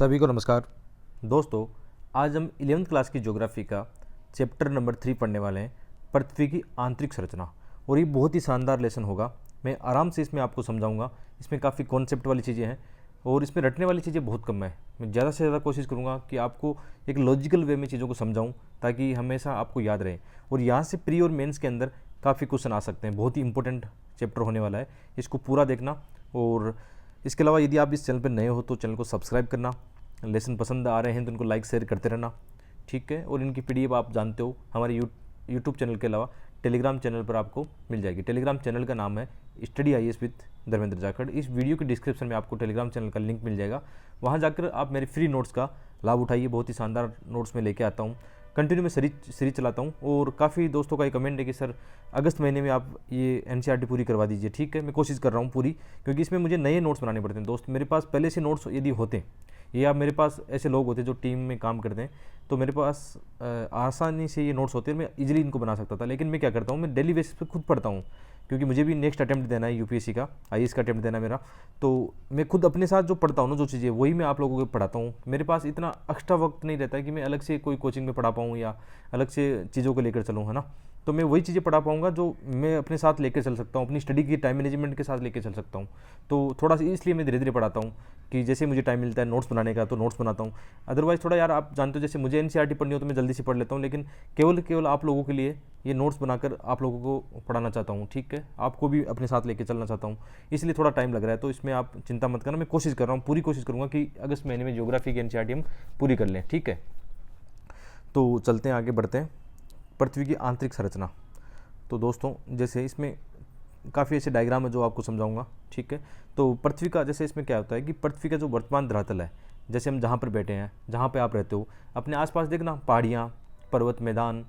सभी को नमस्कार दोस्तों। आज हम 11th क्लास की ज्योग्राफी का चैप्टर नंबर 3 पढ़ने वाले हैं, पृथ्वी की आंतरिक संरचना। और ये बहुत ही शानदार लेसन होगा। मैं आराम से इसमें आपको समझाऊंगा। इसमें काफ़ी कॉन्सेप्ट वाली चीज़ें हैं और इसमें रटने वाली चीज़ें बहुत कम है। मैं ज़्यादा से ज़्यादा कोशिश करूँगा कि आपको एक लॉजिकल वे में चीज़ों को समझाऊँ ताकि हमेशा आपको याद रहे। और यहाँ से प्री और मेंस के अंदर काफ़ी क्वेश्चन आ सकते हैं। बहुत ही इंपॉर्टेंट चैप्टर होने वाला है, इसको पूरा देखना। और इसके अलावा यदि आप इस चैनल पर नए हो तो चैनल को सब्सक्राइब करना। लेसन पसंद आ रहे हैं तो उनको लाइक शेयर करते रहना, ठीक है। और इनकी पीडीएफ आप जानते हो हमारे यूट्यूब चैनल के अलावा टेलीग्राम चैनल पर आपको मिल जाएगी। टेलीग्राम चैनल का नाम है study IAS with Dharmendra Jakhar. इस वीडियो के डिस्क्रिप्शन में आपको टेलीग्राम चैनल का लिंक मिल जाएगा। वहाँ जाकर आप मेरे फ्री नोट्स का लाभ उठाइए। बहुत ही शानदार नोट्स में लेके आता हूँ। कंटिन्यू में सीरीज चलाता हूँ। और काफ़ी दोस्तों का ये कमेंट है कि सर अगस्त महीने में आप ये NCERT पूरी करवा दीजिए। ठीक है, मैं कोशिश कर रहा हूँ पूरी, क्योंकि इसमें मुझे नए नोट्स बनाने पड़ते हैं। दोस्त मेरे पास पहले से नोट्स यदि होते, ये आप मेरे पास ऐसे लोग होते जो टीम में काम करते हैं, तो मेरे पास आसानी से ये नोट्स होते हैं, मैं इजीली इनको बना सकता था। लेकिन मैं क्या करता हूँ, मैं डेली बेसिस पे खुद पढ़ता हूँ, क्योंकि मुझे भी नेक्स्ट अटैम्प्ट देना है UPSC का, IAS का अटैम्प्ट देना है मेरा। तो मैं खुद अपने साथ जो पढ़ता हूँ ना, जो चीज़ें वही मैं आप लोगों को पढ़ाता हूँ। मेरे पास इतना एक्स्ट्रा वक्त नहीं रहता है कि मैं अलग से कोई कोचिंग में पढ़ा पाऊँ या अलग से चीज़ों को लेकर चलूँ, है ना। तो मैं वही चीज़ें पढ़ा पाऊँगा जो मैं अपने साथ लेकर चल सकता हूँ, अपनी स्टडी की टाइम मैनेजमेंट के साथ लेकर चल सकता हूँ। तो थोड़ा सा इसलिए मैं धीरे धीरे पढ़ाता हूँ कि जैसे मुझे टाइम मिलता है नोट्स बनाने का तो नोट्स बनाता हूँ। अदरवाइज़ थोड़ा यार आप जानते हो, जैसे मुझे NCERT पढ़नी हो तो मैं जल्दी से पढ़ लेता हूँ, लेकिन केवल आप लोगों के लिए ये नोट्स बनाकर आप लोगों को पढ़ाना चाहता हूँ। ठीक है, आपको भी अपने साथ लेके चलना चाहता हूँ, इसलिए थोड़ा टाइम लग रहा है। तो इसमें आप चिंता मत करना, मैं कोशिश कर रहा हूँ, पूरी कोशिश करूँगा कि अगस्त महीने में ज्योग्राफी की NCERT हम पूरी कर लें। ठीक है, तो चलते हैं, आगे बढ़ते हैं। पृथ्वी की आंतरिक संरचना। तो दोस्तों जैसे इसमें काफ़ी ऐसे डायग्राम है जो आपको समझाऊंगा। ठीक है, तो पृथ्वी का जैसे इसमें क्या होता है कि पृथ्वी का जो वर्तमान धरातल है, जैसे हम जहाँ पर बैठे हैं, जहाँ पे आप रहते हो, अपने आसपास देखना पहाड़ियाँ, पर्वत, मैदान,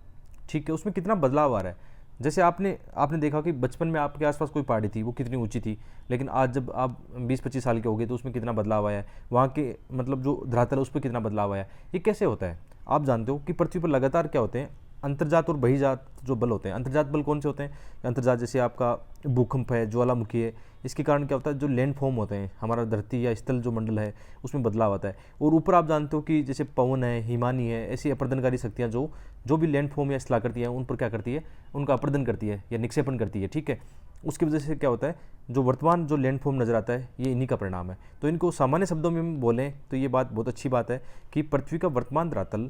ठीक है, उसमें कितना बदलाव आ रहा है। जैसे आपने देखा कि बचपन में आपके आसपास कोई पहाड़ी थी, वो कितनी ऊंची थी, लेकिन आज जब आप 20-25 साल के हो गए तो उसमें कितना बदलाव आया है। वहाँ के मतलब जो धरातल है उस पर कितना बदलाव आया है। ये कैसे होता है? आप जानते हो कि पृथ्वी पर लगातार क्या होते हैं, अंतर्जात और बहिर्जात जो बल होते हैं। अंतर्जात बल कौन से होते हैं? अंतर्जात जैसे आपका भूकंप है, ज्वालामुखी है, इसके कारण क्या होता है, जो लैंड फॉर्म होते हैं, हमारा धरती या स्थल जो मंडल है उसमें बदलाव आता है। और ऊपर आप जानते हो कि जैसे पवन है, हिमानी है, ऐसी अपर्दनकारी शक्तियाँ जो भी लैंड फॉर्म या स्थलाकृति है उन पर क्या करती है, उनका अपर्दन करती है या निक्षेपण करती है। ठीक है, उसकी वजह से क्या होता है, जो वर्तमान जो लैंड फॉर्म नज़र आता है ये इन्हीं का परिणाम है। तो इनको सामान्य शब्दों में बोलें तो ये बात बहुत अच्छी बात है कि पृथ्वी का वर्तमान धरातल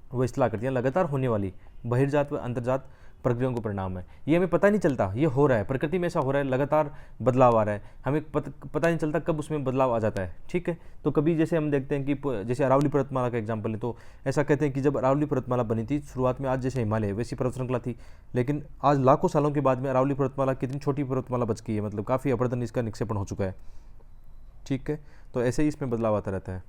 वो स्थलाकृतियाँ लगातार होने वाली बहिर्जात व अंतर्जात प्रक्रियाओं का परिणाम है। ये हमें पता नहीं चलता, ये हो रहा है, प्रकृति में ऐसा हो रहा है, लगातार बदलाव आ रहा है, हमें पता नहीं चलता कब उसमें बदलाव आ जाता है। ठीक है, तो कभी जैसे हम देखते हैं कि जैसे अरावली पर्वतमाला का एग्जाम्पल है, तो ऐसा कहते हैं कि जब अरावली पर्वतमाला बनी थी शुरुआत में, आज जैसे हिमालय वैसी पर्वत श्रृंखला थी, लेकिन आज लाखों सालों के बाद में अरावली पर्वतमाला कितनी छोटी पर्वतमाला बच गई है, मतलब काफ़ी अपर्दन इसका निक्षेपण हो चुका है। ठीक है, तो ऐसे ही इसमें बदलाव आता रहता है।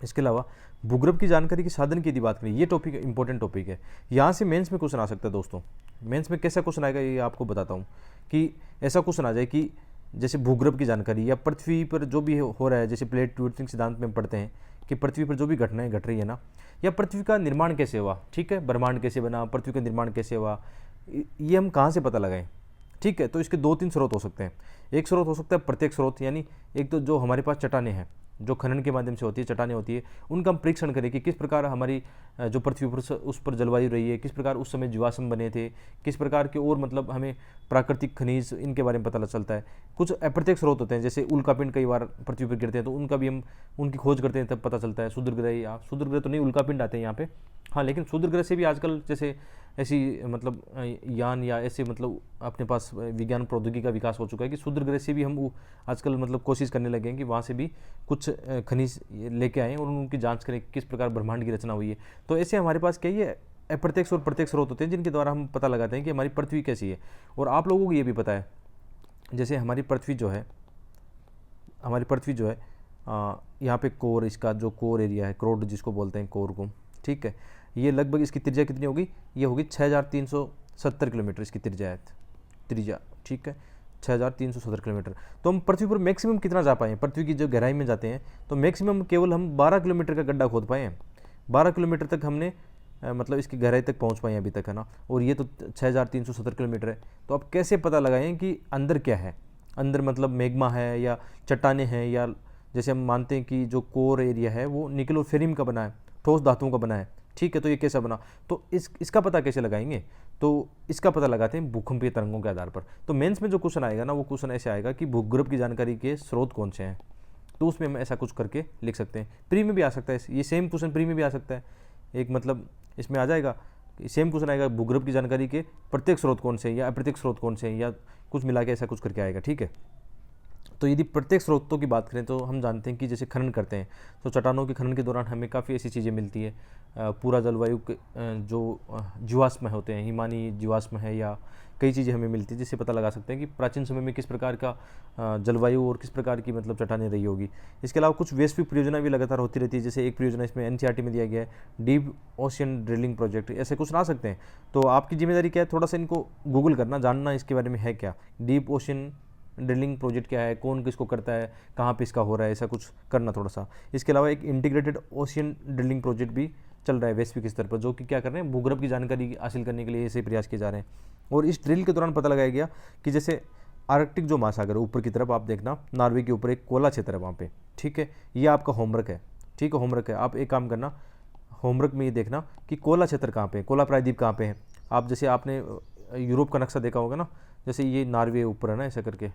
इसके अलावा भूगर्भ की जानकारी के साधन की यदि बात करें, ये टॉपिक इंपॉर्टेंट टॉपिक है। यहाँ से मेंस में क्वेश्चन आ सकता है दोस्तों। मेंस में कैसा क्वेश्चन आएगा ये आपको बताता हूँ कि ऐसा क्वेश्चन आ जाए कि जैसे भूगर्भ की जानकारी या पृथ्वी पर जो भी हो रहा है, जैसे प्लेट ट्विस्टिंग सिद्धांत में पढ़ते हैं कि पृथ्वी पर जो भी घटनाएं घट रही है ना, या पृथ्वी का निर्माण कैसे हुआ, ठीक है, ब्रह्मांड कैसे बना, पृथ्वी का निर्माण कैसे हुआ, ये हम कहाँ से पता लगाएं। ठीक है, तो इसके 2-3 स्रोत हो सकते हैं। एक स्रोत हो सकता है प्रत्येक स्रोत, यानी एक तो जो हमारे पास चट्टानें हैं, जो खनन के माध्यम से होती है, चट्टानें होती है, उनका हम परीक्षण करें कि किस प्रकार हमारी जो पृथ्वी पर उस पर जलवायु रही है, किस प्रकार उस समय जीवाश्म बने थे, किस प्रकार के और मतलब हमें प्राकृतिक खनिज इनके बारे में पता चलता है। कुछ अप्रत्यक्ष स्रोत होते हैं, जैसे उल्कापिंड कई बार पृथ्वी पर गिरते हैं तो उनका भी हम उनकी खोज करते हैं, तब पता चलता है। क्षुद्रग्रह या क्षुद्रग्रह तो नहीं, उल्कापिंड आते हैं यहाँ पे, हाँ, लेकिन क्षुद्रग्रह से भी आजकल जैसे ऐसी मतलब यान या ऐसे मतलब अपने पास विज्ञान प्रौद्योगिकी का विकास हो चुका है कि क्षुद्रग्रह से भी हम आजकल मतलब कोशिश करने लगे हैं कि वहाँ से भी कुछ खनिज लेके आएँ और उनकी जांच करें किस प्रकार ब्रह्मांड की रचना हुई है। तो ऐसे हमारे पास क्या ये अप्रत्यक्ष और प्रत्यक्ष स्रोत होते हैं जिनके द्वारा हम पता लगाते हैं कि हमारी पृथ्वी कैसी है। और आप लोगों को ये भी पता है, जैसे हमारी पृथ्वी जो है यहाँ पे कोर, इसका जो कोर एरिया है, क्रोड जिसको बोलते हैं, कोर को, ठीक है, ये लगभग इसकी त्रिज्या कितनी होगी, ये होगी 6370 किलोमीटर इसकी त्रिज्या है। ठीक है, 6370 किलोमीटर। तो हम पृथ्वी पर मैक्सिमम कितना जा पाए हैं, पृथ्वी की जो गहराई में जाते हैं तो मैक्सिमम केवल हम 12 किलोमीटर का गड्ढा खोद पाए हैं। 12 किलोमीटर तक हमने मतलब इसकी गहराई तक पहुंच पाए हैं अभी तक, है ना। और ये तो 6370 किलोमीटर है। तो अब कैसे पता लगाएं कि अंदर क्या है, अंदर मतलब मैग्मा है या चट्टानें हैं या जैसे हम मानते हैं कि जो कोर एरिया है वो निकल और फेरियम का बना है, ठोस धातुओं का बना है, ठीक है। तो ये कैसा बना, तो इसका पता कैसे लगाएंगे, तो इसका पता लगाते हैं भूकंपीय तरंगों के आधार पर। तो मेंस में जो क्वेश्चन आएगा ना, वो क्वेश्चन ऐसे आएगा कि भूगर्भ की जानकारी के स्रोत कौन से हैं, तो उसमें हम ऐसा कुछ करके लिख सकते हैं। प्री में भी आ सकता है, ये सेम क्वेश्चन प्री में भी आ सकता है। एक मतलब इसमें आ जाएगा, सेम क्वेश्चन आएगा भूगर्भ की जानकारी के प्रत्येक स्रोत कौन से हैं या अप्रत्यक्ष स्रोत कौन से हैं, या कुछ मिला के ऐसा कुछ करके आएगा, ठीक है। तो यदि प्रत्येक स्रोतों की बात करें तो हम जानते हैं कि जैसे खनन करते हैं तो चट्टानों के खनन के दौरान हमें काफ़ी ऐसी चीज़ें मिलती है। पूरा जलवायु के जो जीवाश्म होते हैं, हिमानी जीवाश्म है, या कई चीज़ें हमें मिलती है जिससे पता लगा सकते हैं कि प्राचीन समय में किस प्रकार का जलवायु और किस प्रकार की मतलब चट्टानें रही होगी। इसके अलावा कुछ वैश्विक परियोजना भी लगातार होती रहती है, जैसे एक परियोजना इसमें एनसीईआरटी में दिया गया है, डीप ओशियन ड्रिलिंग प्रोजेक्ट, ऐसे कुछ ला सकते हैं। तो आपकी जिम्मेदारी क्या है, थोड़ा सा इनको गूगल करना, जानना इसके बारे में है क्या, डीप ओशियन ड्रिलिंग प्रोजेक्ट क्या है, कौन किसको करता है, कहाँ पे इसका हो रहा है, ऐसा कुछ करना थोड़ा सा। इसके अलावा एक इंटीग्रेटेड ओशियन ड्रिलिंग प्रोजेक्ट भी चल रहा है वैश्विक स्तर पर, जो कि क्या कर रहे हैं, भूगर्भ की जानकारी हासिल करने के लिए ऐसे प्रयास किए जा रहे हैं। और इस ड्रिल के दौरान पता लगाया गया कि जैसे आर्कटिक जो महासागर है ऊपर की तरफ आप देखना, नॉर्वे के ऊपर एक कोला क्षेत्र है वहाँ पे, ठीक है। ये आपका होमवर्क है, ठीक है, होमवर्क है। आप एक काम करना, होमवर्क में ये देखना कि कोला क्षेत्र कहाँ पे है, कोला प्रायद्वीप कहाँ पे है। आप जैसे आपने यूरोप का नक्शा देखा होगा ना, जैसे ये नॉर्वे ऊपर है ना, ऐसा करके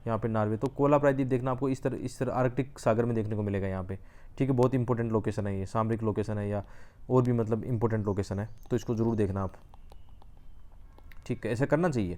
यहाँ पे नॉर्वे, तो कोला प्रायद्वीप देखना आपको इस तरह आर्कटिक सागर में देखने को मिलेगा यहाँ पे, ठीक है। बहुत इंपॉर्टेंट लोकेशन है ये, सामरिक लोकेशन है या और भी मतलब इंपॉर्टेंट लोकेशन है, तो इसको ज़रूर देखना आप, ठीक है। ऐसा करना चाहिए।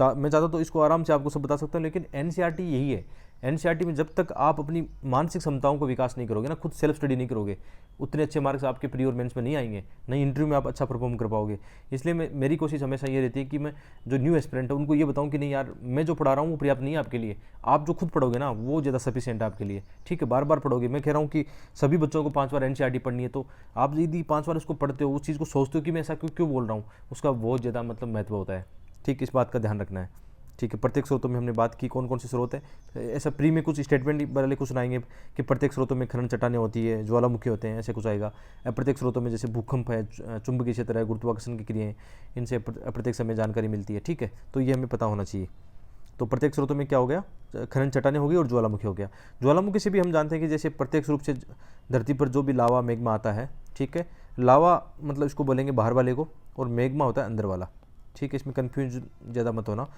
मैं चाहता तो इसको आराम से आपको सब बता सकता हूँ, लेकिन एनसीईआरटी यही है। एनसीईआरटी में जब तक आप अपनी मानसिक क्षमताओं को विकास नहीं करोगे ना, खुद सेल्फ स्टडी नहीं करोगे, उतने अच्छे मार्क्स आपके प्री और मेंस में नहीं आएंगे, नहीं इंटरव्यू में आप अच्छा परफॉर्म कर पाओगे। इसलिए मेरी कोशिश हमेशा ये रहती है कि मैं जो न्यू एस्पिरेंट है उनको ये बताऊँ कि नहीं यार, मैं जो पढ़ा रहा हूँ वो पर्याप्त नहीं है आपके लिए, आप जो खुद पढ़ोगे ना वो ज़्यादा सफिशिएंट है आपके लिए, ठीक है। बार बार पढ़ोगे, मैं कह रहा हूँ कि सभी बच्चों को 5 बार एनसीईआरटी पढ़नी है, तो आप यदि 5 बार उसको पढ़ते हो, उस चीज़ को सोचते हो कि मैं ऐसा क्यों बोल रहा हूँ, उसका बहुत ज़्यादा मतलब महत्व होता है, ठीक। इस बात का ध्यान रखना है, ठीक है। प्रत्येक स्रोतों में हमने बात की कौन कौन से स्रोत है, ऐसा प्री में कुछ स्टेटमेंट वाले कुछ आएंगे कि प्रत्येक स्रोतों में खनन चट्टानें होती है, ज्वालामुखी होते हैं, ऐसे कुछ आएगा। प्रत्येक स्रोतों में जैसे भूकंप है, चुंबकीय क्षेत्र है, गुरुत्वाकर्षण की क्रियाएं, इनसे प्रत्येक समय जानकारी मिलती है, ठीक है। तो ये हमें पता होना चाहिए। तो प्रत्येक स्रोतों में क्या हो गया, खनन चट्टानें हो गई और ज्वालामुखी हो गया। ज्वालामुखी से भी हम जानते हैं कि जैसे प्रत्यक्ष रूप से धरती पर जो भी लावा मैग्मा आता है, ठीक है। लावा मतलब इसको बोलेंगे बाहर वाले को, और मैग्मा होता है अंदर वाला, ठीक है। इसमें कन्फ्यूज ज़्यादा मत होना।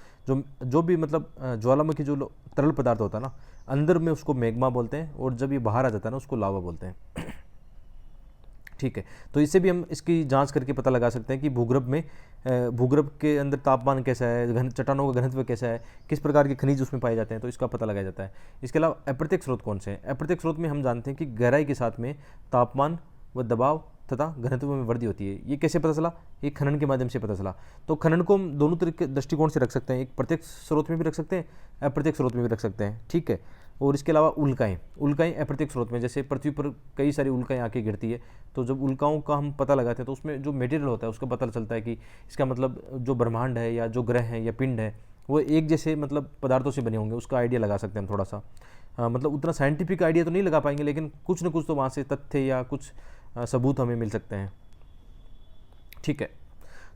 जो भी मतलब ज्वालामुखी जो तरल पदार्थ होता है ना, अंदर में उसको मैग्मा बोलते हैं, और जब ये बाहर आ जाता है ना उसको लावा बोलते हैं, ठीक है। तो इससे भी हम इसकी जांच करके पता लगा सकते हैं कि भूगर्भ के अंदर तापमान कैसा है, चट्टानों का घनत्व कैसा है, किस प्रकार के खनिज उसमें पाए जाते हैं, तो इसका पता लगाया जाता है। इसके अलावा अप्रत्यक्ष स्रोत कौन से हैं, अप्रत्यक्ष स्रोत में हम जानते हैं कि गहराई के साथ में तापमान व दबाव तथा घनत्व में वृद्धि होती है। ये कैसे पता चला, ये खनन के माध्यम से पता चला। तो खनन को हम दोनों तरीके दृष्टिकोण से रख सकते हैं, एक प्रत्यक्ष स्रोत में भी रख सकते हैं, अप्रत्यक्ष स्रोत में भी रख सकते हैं, ठीक है। और इसके अलावा उल्काएं अप्रत्यक्ष स्रोत में, जैसे पृथ्वी पर कई सारी उल्काएं आके गिरती है, तो जब उल्काओं का हम पता लगाते हैं तो उसमें जो मटेरियल होता है उसका पता चलता है कि इसका मतलब जो ब्रह्मांड है या जो ग्रह है या पिंड है वो एक जैसे मतलब पदार्थों से बने होंगे, उसका आइडिया लगा सकते हैं हम थोड़ा सा। मतलब उतना साइंटिफिक आइडिया तो नहीं लगा पाएंगे, लेकिन कुछ न कुछ तो वहाँ से तथ्य या कुछ सबूत हमें मिल सकते हैं, ठीक है।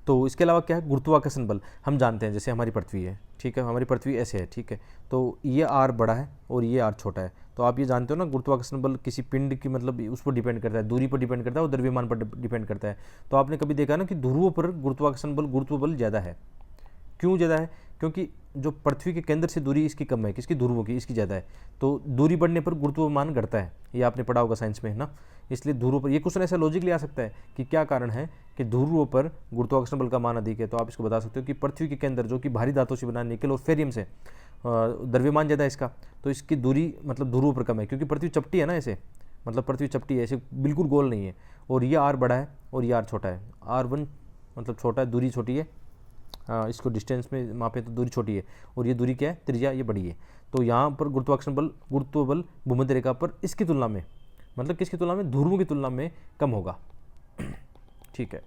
तो इसके अलावा क्या है, गुरुत्वाकर्षण बल हम जानते हैं, जैसे हमारी पृथ्वी है, ठीक है, हमारी पृथ्वी ऐसे है, ठीक है। तो ये आर बड़ा है और ये आर छोटा है, तो आप ये जानते हो ना, गुरुत्वाकर्षण बल किसी पिंड की मतलब उस पर डिपेंड करता है, दूरी पर डिपेंड करता है और द्रव्यमान पर डिपेंड करता है। तो आपने कभी देखा ना कि ध्रुवों पर गुरुत्व बल ज़्यादा है। क्यों ज़्यादा है, क्योंकि जो पृथ्वी के केंद्र से दूरी इसकी कम है, किसकी, ध्रुवों की, इसकी ज़्यादा है। तो दूरी बढ़ने पर गुरुत्वमान घटता है, ये आपने पढ़ा होगा साइंस में, है ना। इसलिए ध्रुवों पर, ये क्वेश्चन ऐसा लॉजिकली आ सकता है कि क्या कारण है कि ध्रुवों पर गुरुत्वाकर्षण बल का मान अधिक है, तो आप इसको बता सकते हो कि पृथ्वी के केंद्र जो कि भारी धातु से बना निकल और फेरियम से द्रव्यमान ज़्यादा है इसका, तो इसकी दूरी मतलब ध्रुवों पर कम है, क्योंकि पृथ्वी चपटी है ना, ऐसे मतलब पृथ्वी चपटी है, ऐसे बिल्कुल गोल नहीं है। और ये आर बड़ा है और ये आर छोटा है, R1 मतलब छोटा है, दूरी छोटी है, इसको डिस्टेंस में मापे तो दूरी छोटी है, और ये दूरी क्या है, त्रिज्या ये बड़ी है। तो यहाँ पर गुरुत्व बल भूमध्य रेखा पर इसकी तुलना में, मतलब किसकी तुलना में, ध्रुवों की तुलना में कम होगा, ठीक है।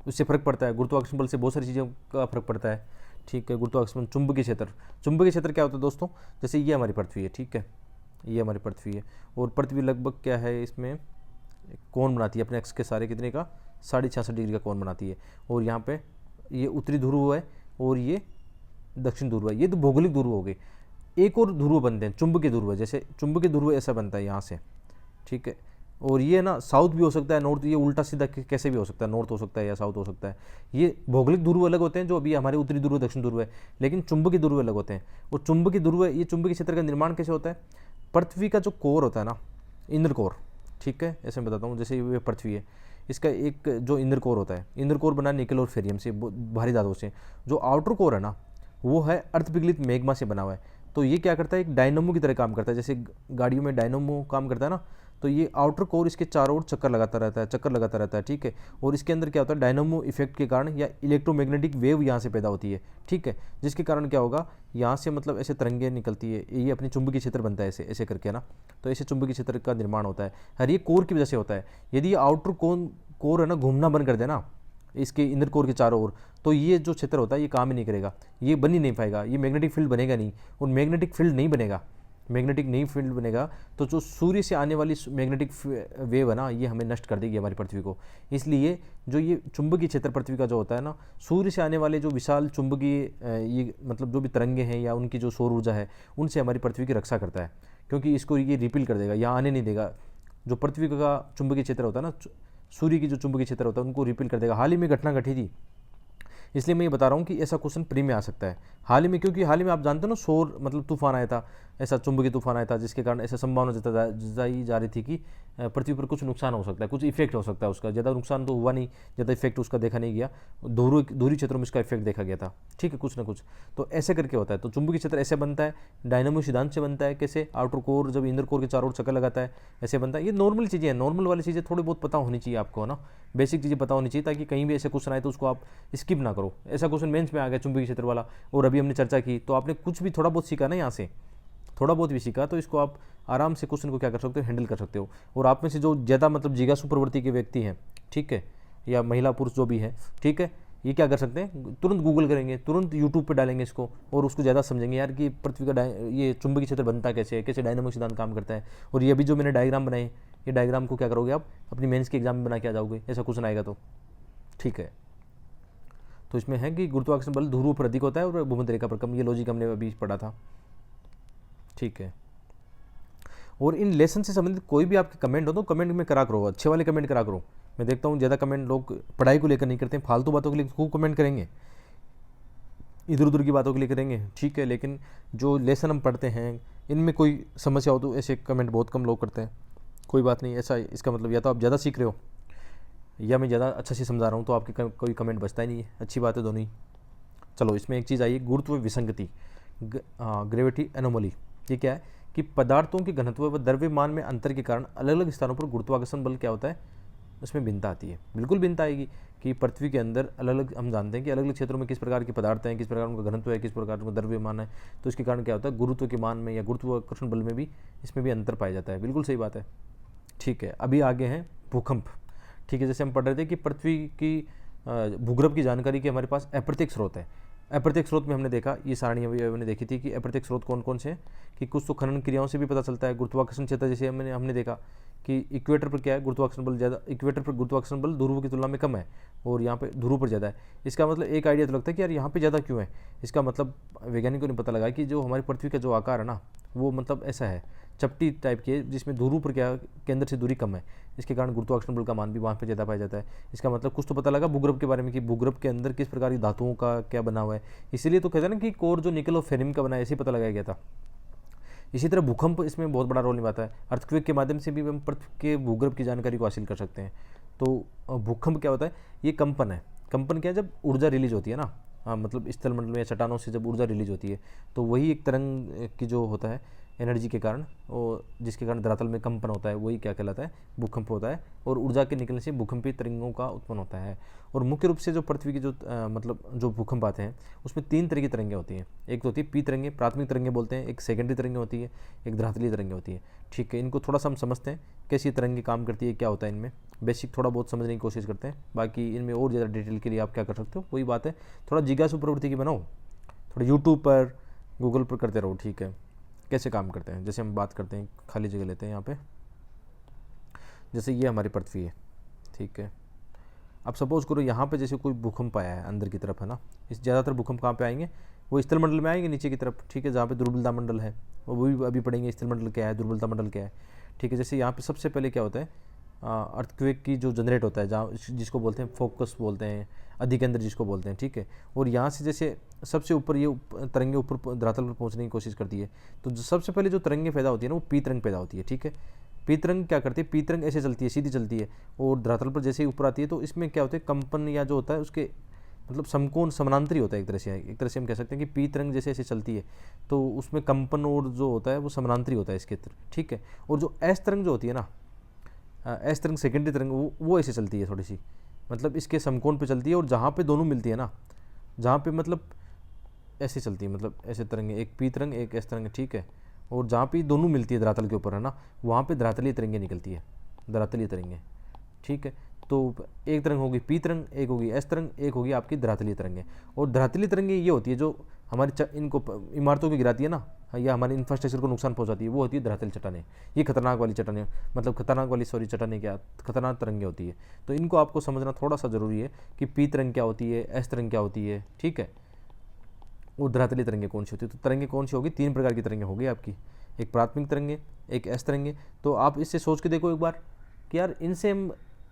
उससे फर्क पड़ता है, गुरुत्वाकर्षण बल से बहुत सारी चीज़ों का फर्क पड़ता है, ठीक है। गुरुत्वाकर्षण, चुंबकीय क्षेत्र क्या होता है दोस्तों, जैसे ये हमारी पृथ्वी है, ठीक है, ये हमारी पृथ्वी है, और पृथ्वी लगभग क्या है, इसमें कोण बनाती है अपने एक्स के सारे कितने का, 66.5 डिग्री का कोण बनाती है। और यहाँ पे ये उत्तरी ध्रुव है और ये दक्षिण ध्रुव है, ये तो भौगोलिक ध्रुव हो गए। एक और ध्रुव बनते हैं, चुंबकीय ध्रुव, जैसे चुंबकीय ध्रुव ऐसा बनता है यहाँ से, ठीक है। और ये ना साउथ भी हो सकता है, नॉर्थ, ये उल्टा सीधा कैसे भी हो सकता है, नॉर्थ हो सकता है या साउथ हो सकता है। ये भौगोलिक ध्रुव अलग होते हैं, जो अभी हमारे उत्तरी ध्रुव दक्षिण ध्रुव है, लेकिन चुंबकीय ध्रुव अलग होते हैं। और चुंबकीय ध्रुव, ये चुंबकीय क्षेत्र का निर्माण कैसे होता है, पृथ्वी का जो कोर होता है ना, इंद्र कोर, ठीक है, ऐसे मैं बताता हूँ। जैसे ये पृथ्वी है, इसका एक जो इंद्र कोर होता है, इंद्र कोर बना निकल और फेरियम से, भारी धातुओं से। जो आउटर कोर है ना, वो है अर्ध पिघलित मैग्मा से बना हुआ है। तो ये क्या करता है, एक डायनमो की तरह काम करता है, जैसे गाड़ियों में डायनमो काम करता है ना, तो ये आउटर कोर इसके चारों ओर चक्कर लगाता रहता है, ठीक है। और इसके अंदर क्या होता है, डायनमो इफेक्ट के कारण या इलेक्ट्रोमैग्नेटिक वेव यहाँ से पैदा होती है, ठीक है, जिसके कारण क्या होगा, यहाँ से मतलब ऐसे तरंगें निकलती है, ये अपनी चुंबकीय क्षेत्र बनता है ऐसे ऐसे करके ना। तो ऐसे चुंबकीय क्षेत्र का निर्माण होता है, हर ये कोर की वजह से होता है। यदि ये आउटर कोर है ना घूमना बंद कर देना इसके इंद्र कोर के चारों ओर, तो ये जो क्षेत्र होता है ये काम ही नहीं करेगा, ये बन ही नहीं पाएगा, ये मैग्नेटिक फील्ड बनेगा नहीं। और मैग्नेटिक फील्ड नहीं बनेगा, मैग्नेटिक नहीं फील्ड बनेगा, तो जो सूर्य से आने वाली मैग्नेटिक वेव है ना, ये हमें नष्ट कर देगी हमारी पृथ्वी को। इसलिए जो ये चुंबकीय क्षेत्र पृथ्वी का जो होता है ना, सूर्य से आने वाले जो विशाल चुंबकीय ये मतलब जो भी तरंगे हैं या उनकी जो सौर ऊर्जा है, उनसे हमारी पृथ्वी की रक्षा करता है, क्योंकि इसको ये रिपील कर देगा, यहाँ आने नहीं देगा। जो पृथ्वी का चुंबकीय क्षेत्र होता है ना, सूर्य की जो चुंबकीय क्षेत्र होता है, उनको रिपील कर देगा। हाल ही में घटना घटी थी, इसलिए मैं ये बता रहा हूँ कि ऐसा क्वेश्चन प्री में आ सकता है हाल ही में, क्योंकि हाल ही में आप जानते हो ना, सौर मतलब तूफान आया था, ऐसा चुंबकीय तूफान आया था, जिसके कारण ऐसा संभावना जताई जा रही थी कि पृथ्वी पर कुछ नुकसान हो सकता है, कुछ इफेक्ट हो सकता है उसका। ज़्यादा नुकसान तो हुआ नहीं, ज़्यादा इफेक्ट उसका देखा नहीं गया, दूरी क्षेत्रों में इसका इफेक्ट देखा गया था, ठीक है, कुछ ना कुछ। तो ऐसे करके होता है। तो चुंबकीय क्षेत्र ऐसे बनता है, डायनामो सिद्धांत से बनता है। कैसे, आउटर कोर जब इंद्र कोर के चारों ओर चक्कर लगाता है, ऐसे बनता है। ये नॉर्मल चीज़ें हैं, नॉर्मल वाली चीज़ें थोड़ी बहुत पता होनी चाहिए आपको, है ना, बेसिक चीज़ें पता होनी चाहिए, ताकि कहीं भी ऐसे क्वेश्चन आए तो उसको आप स्किप ना करो। ऐसा क्वेश्चन मेंस में आ गया चुंबकीय क्षेत्र वाला, और अभी हमने चर्चा की, तो आपने कुछ भी थोड़ा बहुत सीखा ना, यहाँ से थोड़ा बहुत भी सीखा, तो इसको आप आराम से क्वेश्चन को क्या कर सकते हो, हैंडल कर सकते हो। और आप में से जो ज़्यादा मतलब जिज्ञासु प्रवृत्ति के व्यक्ति हैं, ठीक है, या महिला पुरुष जो भी है, ठीक है, ये क्या कर सकते हैं, तुरंत गूगल करेंगे, तुरंत यूट्यूब पे डालेंगे इसको, और उसको ज़्यादा समझेंगे यार कि पृथ्वी का ये चुंबकीय क्षेत्र बनता कैसे है, कैसे डायनामिक सिद्धांत काम करता है। और ये अभी जो मैंने डायग्राम बनाए, ये डायग्राम को क्या करोगे आप अपनी मेंस के एग्जाम में बना के आ जाओगे, ऐसा क्वेश्चन आएगा तो, ठीक है। तो इसमें है कि गुरुत्वाकर्षण बल ध्रुव पर अधिक होता है और भूमध्य रेखा पर कम, ये लॉजिक हमने अभी पढ़ा था, ठीक है। और इन लेसन से संबंधित कोई भी आपके कमेंट हो तो कमेंट में करा करो, अच्छे वाले कमेंट करा करो। मैं देखता हूँ ज़्यादा कमेंट लोग पढ़ाई को लेकर नहीं करते हैं, फालतू बातों के लिए खूब कमेंट करेंगे, इधर उधर की बातों के लिए करेंगे, ठीक है, लेकिन जो लेसन हम पढ़ते हैं इनमें कोई समस्या हो तो ऐसे कमेंट बहुत कम लोग करते हैं। कोई बात नहीं, ऐसा इसका मतलब या तो आप ज़्यादा सीख रहे हो या मैं ज़्यादा अच्छा से समझा रहा हूँ, तो आपके कोई कमेंट बचता ही नहीं है, अच्छी बात है दोनों ही। चलो, इसमें एक चीज़ आई, गुरुत्व विसंगति, ग्रेविटी एनोमली। ये क्या है कि पदार्थों के घनत्व व द्रव्यमान में अंतर के कारण अलग अलग स्थानों पर गुरुत्वाकर्षण बल क्या होता है, उसमें भिन्नता आती है। बिल्कुल भिन्नता आएगी कि पृथ्वी के अंदर अलग अलग, हम जानते हैं कि अलग अलग क्षेत्रों में किस प्रकार के पदार्थ हैं, किस प्रकार उनका घनत्व है, किस प्रकार उनका द्रव्यमान है। तो इसके कारण क्या होता है, गुरुत्व के मान में या गुरुत्वाकर्षण बल में भी इसमें भी अंतर पाया जाता है। बिल्कुल सही बात है, ठीक है। अभी आगे हैं भूकंप, ठीक है। जैसे हम पढ़ रहे थे कि पृथ्वी की भूगर्भ की जानकारी के हमारे पास अप्रत्यक्ष स्रोत है। अप्रत्यक्ष स्रोत में हमने देखा, ये सारणी अभी हमने देखी थी कि अप्रत्यक्ष स्रोत कौन कौन से हैं, कि कुछ तो खनन क्रियाओं से भी पता चलता है। गुरुत्वाकर्षण क्षेत्र जैसे हमने देखा कि इक्वेटर पर क्या है, गुरुत्वाकर्षण बल ज़्यादा, इक्वेटर पर गुरुत्वाकर्षण बल ध्रुव की तुलना में कम है और यहाँ पे ध्रुव पर ज़्यादा है। इसका मतलब एक आइडिया तो लगता है कि यार यहाँ पे ज़्यादा क्यों है। इसका मतलब वैज्ञानिकों ने पता लगा कि जो हमारी पृथ्वी का जो आकार है ना, वो मतलब ऐसा है, चपटी टाइप की है, जिसमें ध्रुव पर क्या केंद्र से दूरी कम है। इसके कारण गुरुत्वाकर्षण बल का मान भी वहाँ पे ज़्यादा पाया जाता है। इसका मतलब कुछ तो पता लगा भूगर्भ के बारे में कि भूगर्भ के अंदर किस प्रकार की धातुओं का क्या बना हुआ है। इसीलिए तो कहते हैं ना कि कोर जो निकल और फेरियम का बना है, ऐसे ही पता लगाया गया था। इसी तरह भूकंप इसमें बहुत बड़ा रोल निभाता है। अर्थक्वेक के माध्यम से भी हम पृथ्वी के भूगर्भ की जानकारी को हासिल कर सकते हैं। तो भूकंप क्या होता है, ये कंपन है। कंपन क्या है, जब ऊर्जा रिलीज होती है ना, मतलब स्थल मंडल में या चट्टानों से जब ऊर्जा रिलीज होती है, तो वही एक तरंग की जो होता है एनर्जी के कारण, और जिसके कारण धरातल में कंपन होता है, वही क्या कहलाता है, भूकंप होता है। और ऊर्जा के निकलने से भूकंपीय तरंगों का उत्पन्न होता है। और मुख्य रूप से जो पृथ्वी की जो मतलब जो भूकंप आते हैं, उसमें 3 तरह की तरंगें होती हैं। एक तो होती है पी तरंगे, प्राथमिक तरंगे बोलते हैं, एक सेकेंडरी तरंगे होती है, एक धरातलीय तरंगे होती है, ठीक है। इनको थोड़ा सा हम समझते हैं कैसी तरंगे काम करती है, क्या होता है इनमें, बेसिक थोड़ा बहुत समझने की कोशिश करते हैं। बाकी इनमें और ज़्यादा डिटेल के लिए आप क्या कर सकते हो, वही बात है, थोड़ा जिज्ञासु प्रवृत्ति की बनाओ, थोड़ा यूट्यूब पर गूगल पर करते रहो, ठीक है, कैसे काम करते हैं। जैसे हम बात करते हैं, खाली जगह लेते हैं यहाँ पे, जैसे ये हमारी पृथ्वी है, ठीक है। अब सपोज करो यहाँ पे जैसे कोई भूकंप आया है अंदर की तरफ, है ना। इस ज़्यादातर भूकंप कहाँ पे आएंगे, वो स्थल मंडल में आएंगे नीचे की तरफ, ठीक है, जहाँ पे दुर्बलता मंडल है वो भी अभी पढ़ेंगे, स्थल मंडल क्या है, दुर्बलता मंडल क्या है, ठीक है। जैसे यहाँ पे सबसे पहले क्या होता है, अर्थक्वेक की जो जनरेट होता है, जहाँ जिसको बोलते हैं फोकस बोलते हैं, अधिकेंद्र जिसको बोलते हैं, ठीक है। और यहाँ से जैसे सबसे ऊपर ये तरंगे ऊपर धरातल पर पहुँचने की कोशिश करती है, तो सबसे पहले जो तरंगे पैदा होती है ना वो पी तरंग पैदा होती है, ठीक है। पी तरंग क्या करती है, पी तरंग ऐसे चलती है, सीधी चलती है, और धरातल पर जैसे ही ऊपर आती है तो इसमें क्या होता है, कंपन या जो होता है उसके मतलब समकोण समानांतरी होता है एक तरह से हम कह सकते हैं कि पी तरंग जैसे ऐसे चलती है तो उसमें कंपन और जो होता है वो समानांतरी होता है इसके तरफ, ठीक है। और जो एस तरंग जो होती है ना, एस तरंग सेकेंडरी तरंग वो ऐसे चलती है थोड़ी सी, मतलब इसके समकोण पे चलती है, और जहाँ पे दोनों मिलती है ना, जहाँ पे मतलब ऐसे चलती है, मतलब ऐसे तरंगे, एक पी तरंग एक एस तरंग, ठीक है। और जहाँ पे दोनों मिलती है धरातल के ऊपर है ना, वहाँ पे धरातलीय तरंगे निकलती है, धरातलीय तरंगे, ठीक है। तो एक तरंग होगी पी तरंग, एक होगी एस तरंग, एक होगी आपकी धरातलीय तरंगे। और धरातलीय तरंगे ये होती है जो हमारी इनको इमारतों की गिराती है ना, या हमारे इंफ्रास्ट्रक्चर को नुकसान पहुंचाती है, वो होती है धरातलीय चट्टानें। ये खतरनाक वाली चट्टानें, मतलब खतरनाक वाली चट्टानें क्या, खतरनाक तरंगे होती है। तो इनको आपको समझना थोड़ा सा ज़रूरी है कि पी तरंग क्या होती है, एस तरंग क्या होती है, ठीक है। और धरातलीय तरंगे कौन सी होती है, तो तरंगे कौन सी होगी, 3 प्रकार की तरंगे होगी आपकी, एक प्राथमिक तरंगे, एक एस तरंगे। तो आप इससे सोच के देखो एक बार कि यार इनसे हम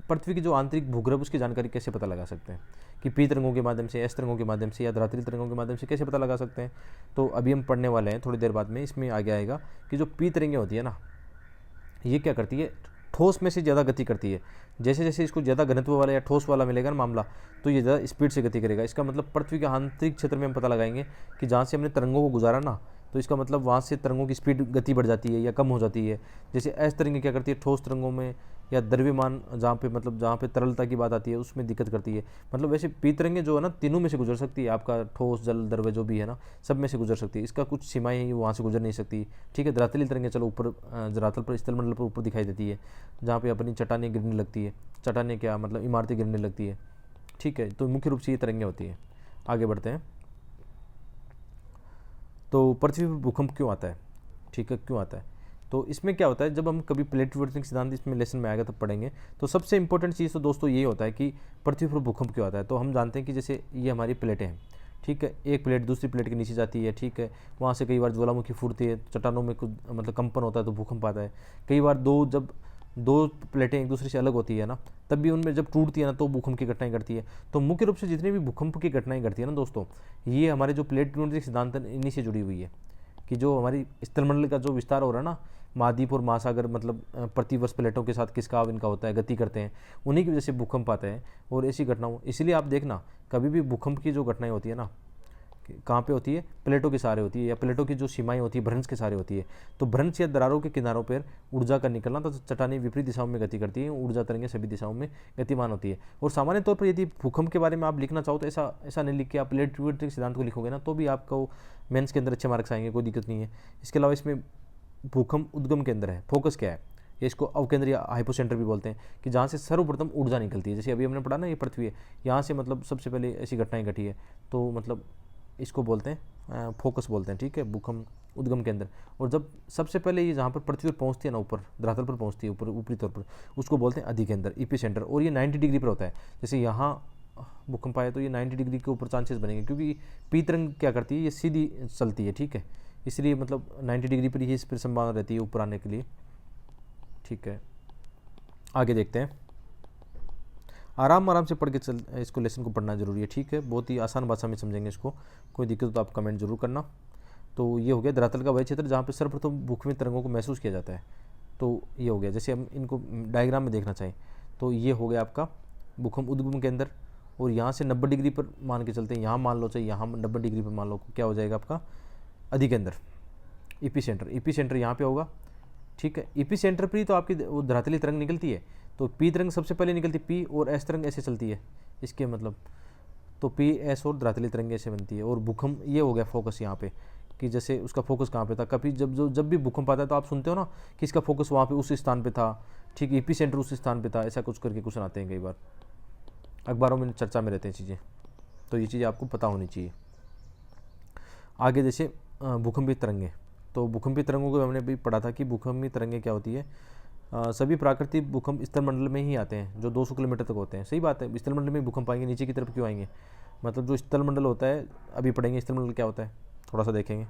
पृथ्वी की जो आंतरिक भूगर्भ उसकी जानकारी कैसे पता लगा सकते हैं, कि पी तरंगों के माध्यम से, एस तरंगों के माध्यम से, या धरातलीय तरंगों के माध्यम से कैसे पता लगा सकते हैं। तो अभी हम पढ़ने वाले हैं थोड़ी देर बाद में, इसमें आगे आएगा कि जो पी तरंगे होती है ना, ये क्या करती है, ठोस में से ज़्यादा गति करती है। जैसे जैसे इसको ज़्यादा घनत्व वाला या ठोस वाला मिलेगा ना मामला, तो ये ज़्यादा स्पीड से गति करेगा। इसका मतलब पृथ्वी के आंतरिक क्षेत्र में हम पता लगाएंगे कि जहाँ से हमने तरंगों को गुजारा ना, तो इसका मतलब वहाँ से तरंगों की स्पीड गति बढ़ जाती है या कम हो जाती है। जैसे एस तरंगे क्या करती है, ठोस तरंगों में या द्रव्यमान जहाँ पे मतलब जहाँ पे तरलता की बात आती है उसमें दिक्कत करती है। मतलब वैसे पी तरंगे जो है ना तीनों में से गुजर सकती है, आपका ठोस जल द्रव्य जो भी है ना सब में से गुजर सकती है, इसका कुछ सीमाएं हैं, वहाँ से गुजर नहीं सकती, ठीक है। धरातलीय तरंगे चलो ऊपर धरातल पर स्थल मंडल पर ऊपर दिखाई देती है, जहाँ पे अपनी चट्टानें गिरने लगती है, चट्टानें क्या मतलब इमारतें गिरने लगती है, ठीक है। तो मुख्य रूप से ये तरंगे होती हैं। आगे बढ़ते हैं। तो पृथ्वी पर भूकंप क्यों आता है, ठीक है, क्यों आता है। तो इसमें क्या होता है, जब हम कभी प्लेट विवर्तन सिद्धांत इसमें लेसन में आएगा तब पढ़ेंगे। तो सबसे इंपॉर्टेंट चीज़ तो दोस्तों ये होता है कि पृथ्वी पर भूकंप क्यों आता है। तो हम जानते हैं कि जैसे ये हमारी प्लेटें हैं, ठीक है, एक प्लेट दूसरी प्लेट के नीचे जाती है, ठीक है, वहाँ से कई बार ज्वालामुखी फूटती है, चट्टानों में कुछ मतलब कंपन होता है तो भूकंप आता है। कई बार जब दो प्लेटें एक दूसरे से अलग होती है ना, तब भी उनमें जब टूटती है ना तो भूकंप की घटनाएं घटती है। तो मुख्य रूप से जितनी भी भूकंप की घटनाएं घटती है ना दोस्तों, ये हमारे जो प्लेट विवर्तन सिद्धांत इन्हीं से जुड़ी हुई है, कि जो हमारी स्थलमंडल का जो विस्तार हो रहा है ना, महाद्वीप और महासागर मतलब प्रतिवर्ष प्लेटों के साथ खिसकाव इनका होता है, गति करते हैं, उन्हीं की वजह से भूकंप आते हैं। और ऐसी घटनाओं, इसलिए आप देखना कभी भी भूकंप की जो घटनाएं होती है ना, कहाँ पे होती है, प्लेटों के सहारे होती है, या प्लेटों की जो सीमाएं होती है भ्रंश के सहारे होती है। तो भ्रंश या दरारों के किनारों पर ऊर्जा का निकलना, तो चट्टानें विपरीत दिशाओं में गति करती है, ऊर्जा तरंगें सभी दिशाओं में गतिमान होती है। और सामान्य तौर पर यदि भूकंप के बारे में आप लिखना चाहो तो ऐसा नहीं लिख के आप प्लेट विवर्तन सिद्धांत को लिखोगे ना, तो भी आपको मेंस के अंदर अच्छे मार्क्स आएंगे, कोई दिक्कत नहीं है। इसके अलावा इसमें भूकंप उद्गम के अंदर है, फोकस क्या है, ये इसको अवकेंद्र या हाइपोसेंटर भी बोलते हैं, कि जहाँ से सर्वप्रथम ऊर्जा निकलती है। जैसे अभी हमने पढ़ा ना, ये पृथ्वी है, यहाँ से मतलब सबसे पहले ऐसी घटनाएं घटी है, तो मतलब इसको बोलते हैं फोकस बोलते हैं, ठीक है, भूकंप उद्गम के अंदर। और जब सबसे पहले ये जहाँ पर पृथ्वी पर पहुँचती है ना, ऊपर धरातल पर पहुँचती है, ऊपर ऊपरी तौर पर, उसको बोलते हैं अधिकेंद्र, एपिसेंटर। और ये 90 डिग्री पर होता है। जैसे यहाँ भूकंप आए तो ये 90 डिग्री के ऊपर चांसेस बनेंगे, क्योंकि पी तरंग क्या करती है, ये सीधी चलती है, ठीक है, इसलिए मतलब 90 डिग्री पर ही इस पर संभावना रहती है ऊपर आने के लिए, ठीक है। आगे देखते हैं। आराम से पढ़ के इसको लेसन को पढ़ना जरूरी है, ठीक है, बहुत ही आसान भाषा में समझेंगे इसको, कोई दिक्कत हो तो आप कमेंट जरूर करना। तो ये हो गया धरातल का वह क्षेत्र जहाँ पे सर्वप्रथम भूकंपीय तरंगों को महसूस किया जाता है। तो ये हो गया, जैसे हम इनको डायग्राम में देखना चाहें तो ये हो गया आपका भूकंप उद्गम के अंदर। और यहाँ से 90 डिग्री पर मान के चलते हैं, यहाँ मान लो चाहे यहाँ 90 डिग्री पर मान लो, क्या हो जाएगा आपका अधिकेंद्र, एपिसेंटर यहाँ पे होगा, ठीक है। एपिसेंटर पर ही तो आपकी वो धरातलीय तरंग निकलती है। तो पी तरंग सबसे पहले निकलती है, पी और एस तरंग ऐसे चलती है, इसके मतलब तो पी एस और धरातलीय तरंग ऐसे बनती है। और भूकंप ये हो गया फोकस यहाँ पे, कि जैसे उसका फोकस कहाँ पे था। कभी जब भी भूकंप आता है तो आप सुनते हो ना कि इसका फोकस वहाँ पे उस स्थान पे था, ठीक, एपिसेंटर उस स्थान पे था, ऐसा कुछ करके क्वेश्चन आते हैं कई बार, अखबारों में चर्चा में रहते हैं चीज़ें। तो ये चीज़ें आपको पता होनी चाहिए। आगे जैसे भूकंपीय तरंगे, तो भूकंपीय तरंगों को हमने भी पढ़ा था कि भूकंपीय तरंगे क्या होती है। सभी प्राकृतिक भूकंप स्थलमंडल में ही आते हैं जो 200 किलोमीटर तक होते हैं। सही बात है, स्थलमंडल में भूकंप आएंगे, नीचे की तरफ क्यों आएंगे, मतलब जो स्थल मंडल होता है, अभी पढ़ेंगे स्थल मंडल क्या होता है, थोड़ा सा देखेंगे।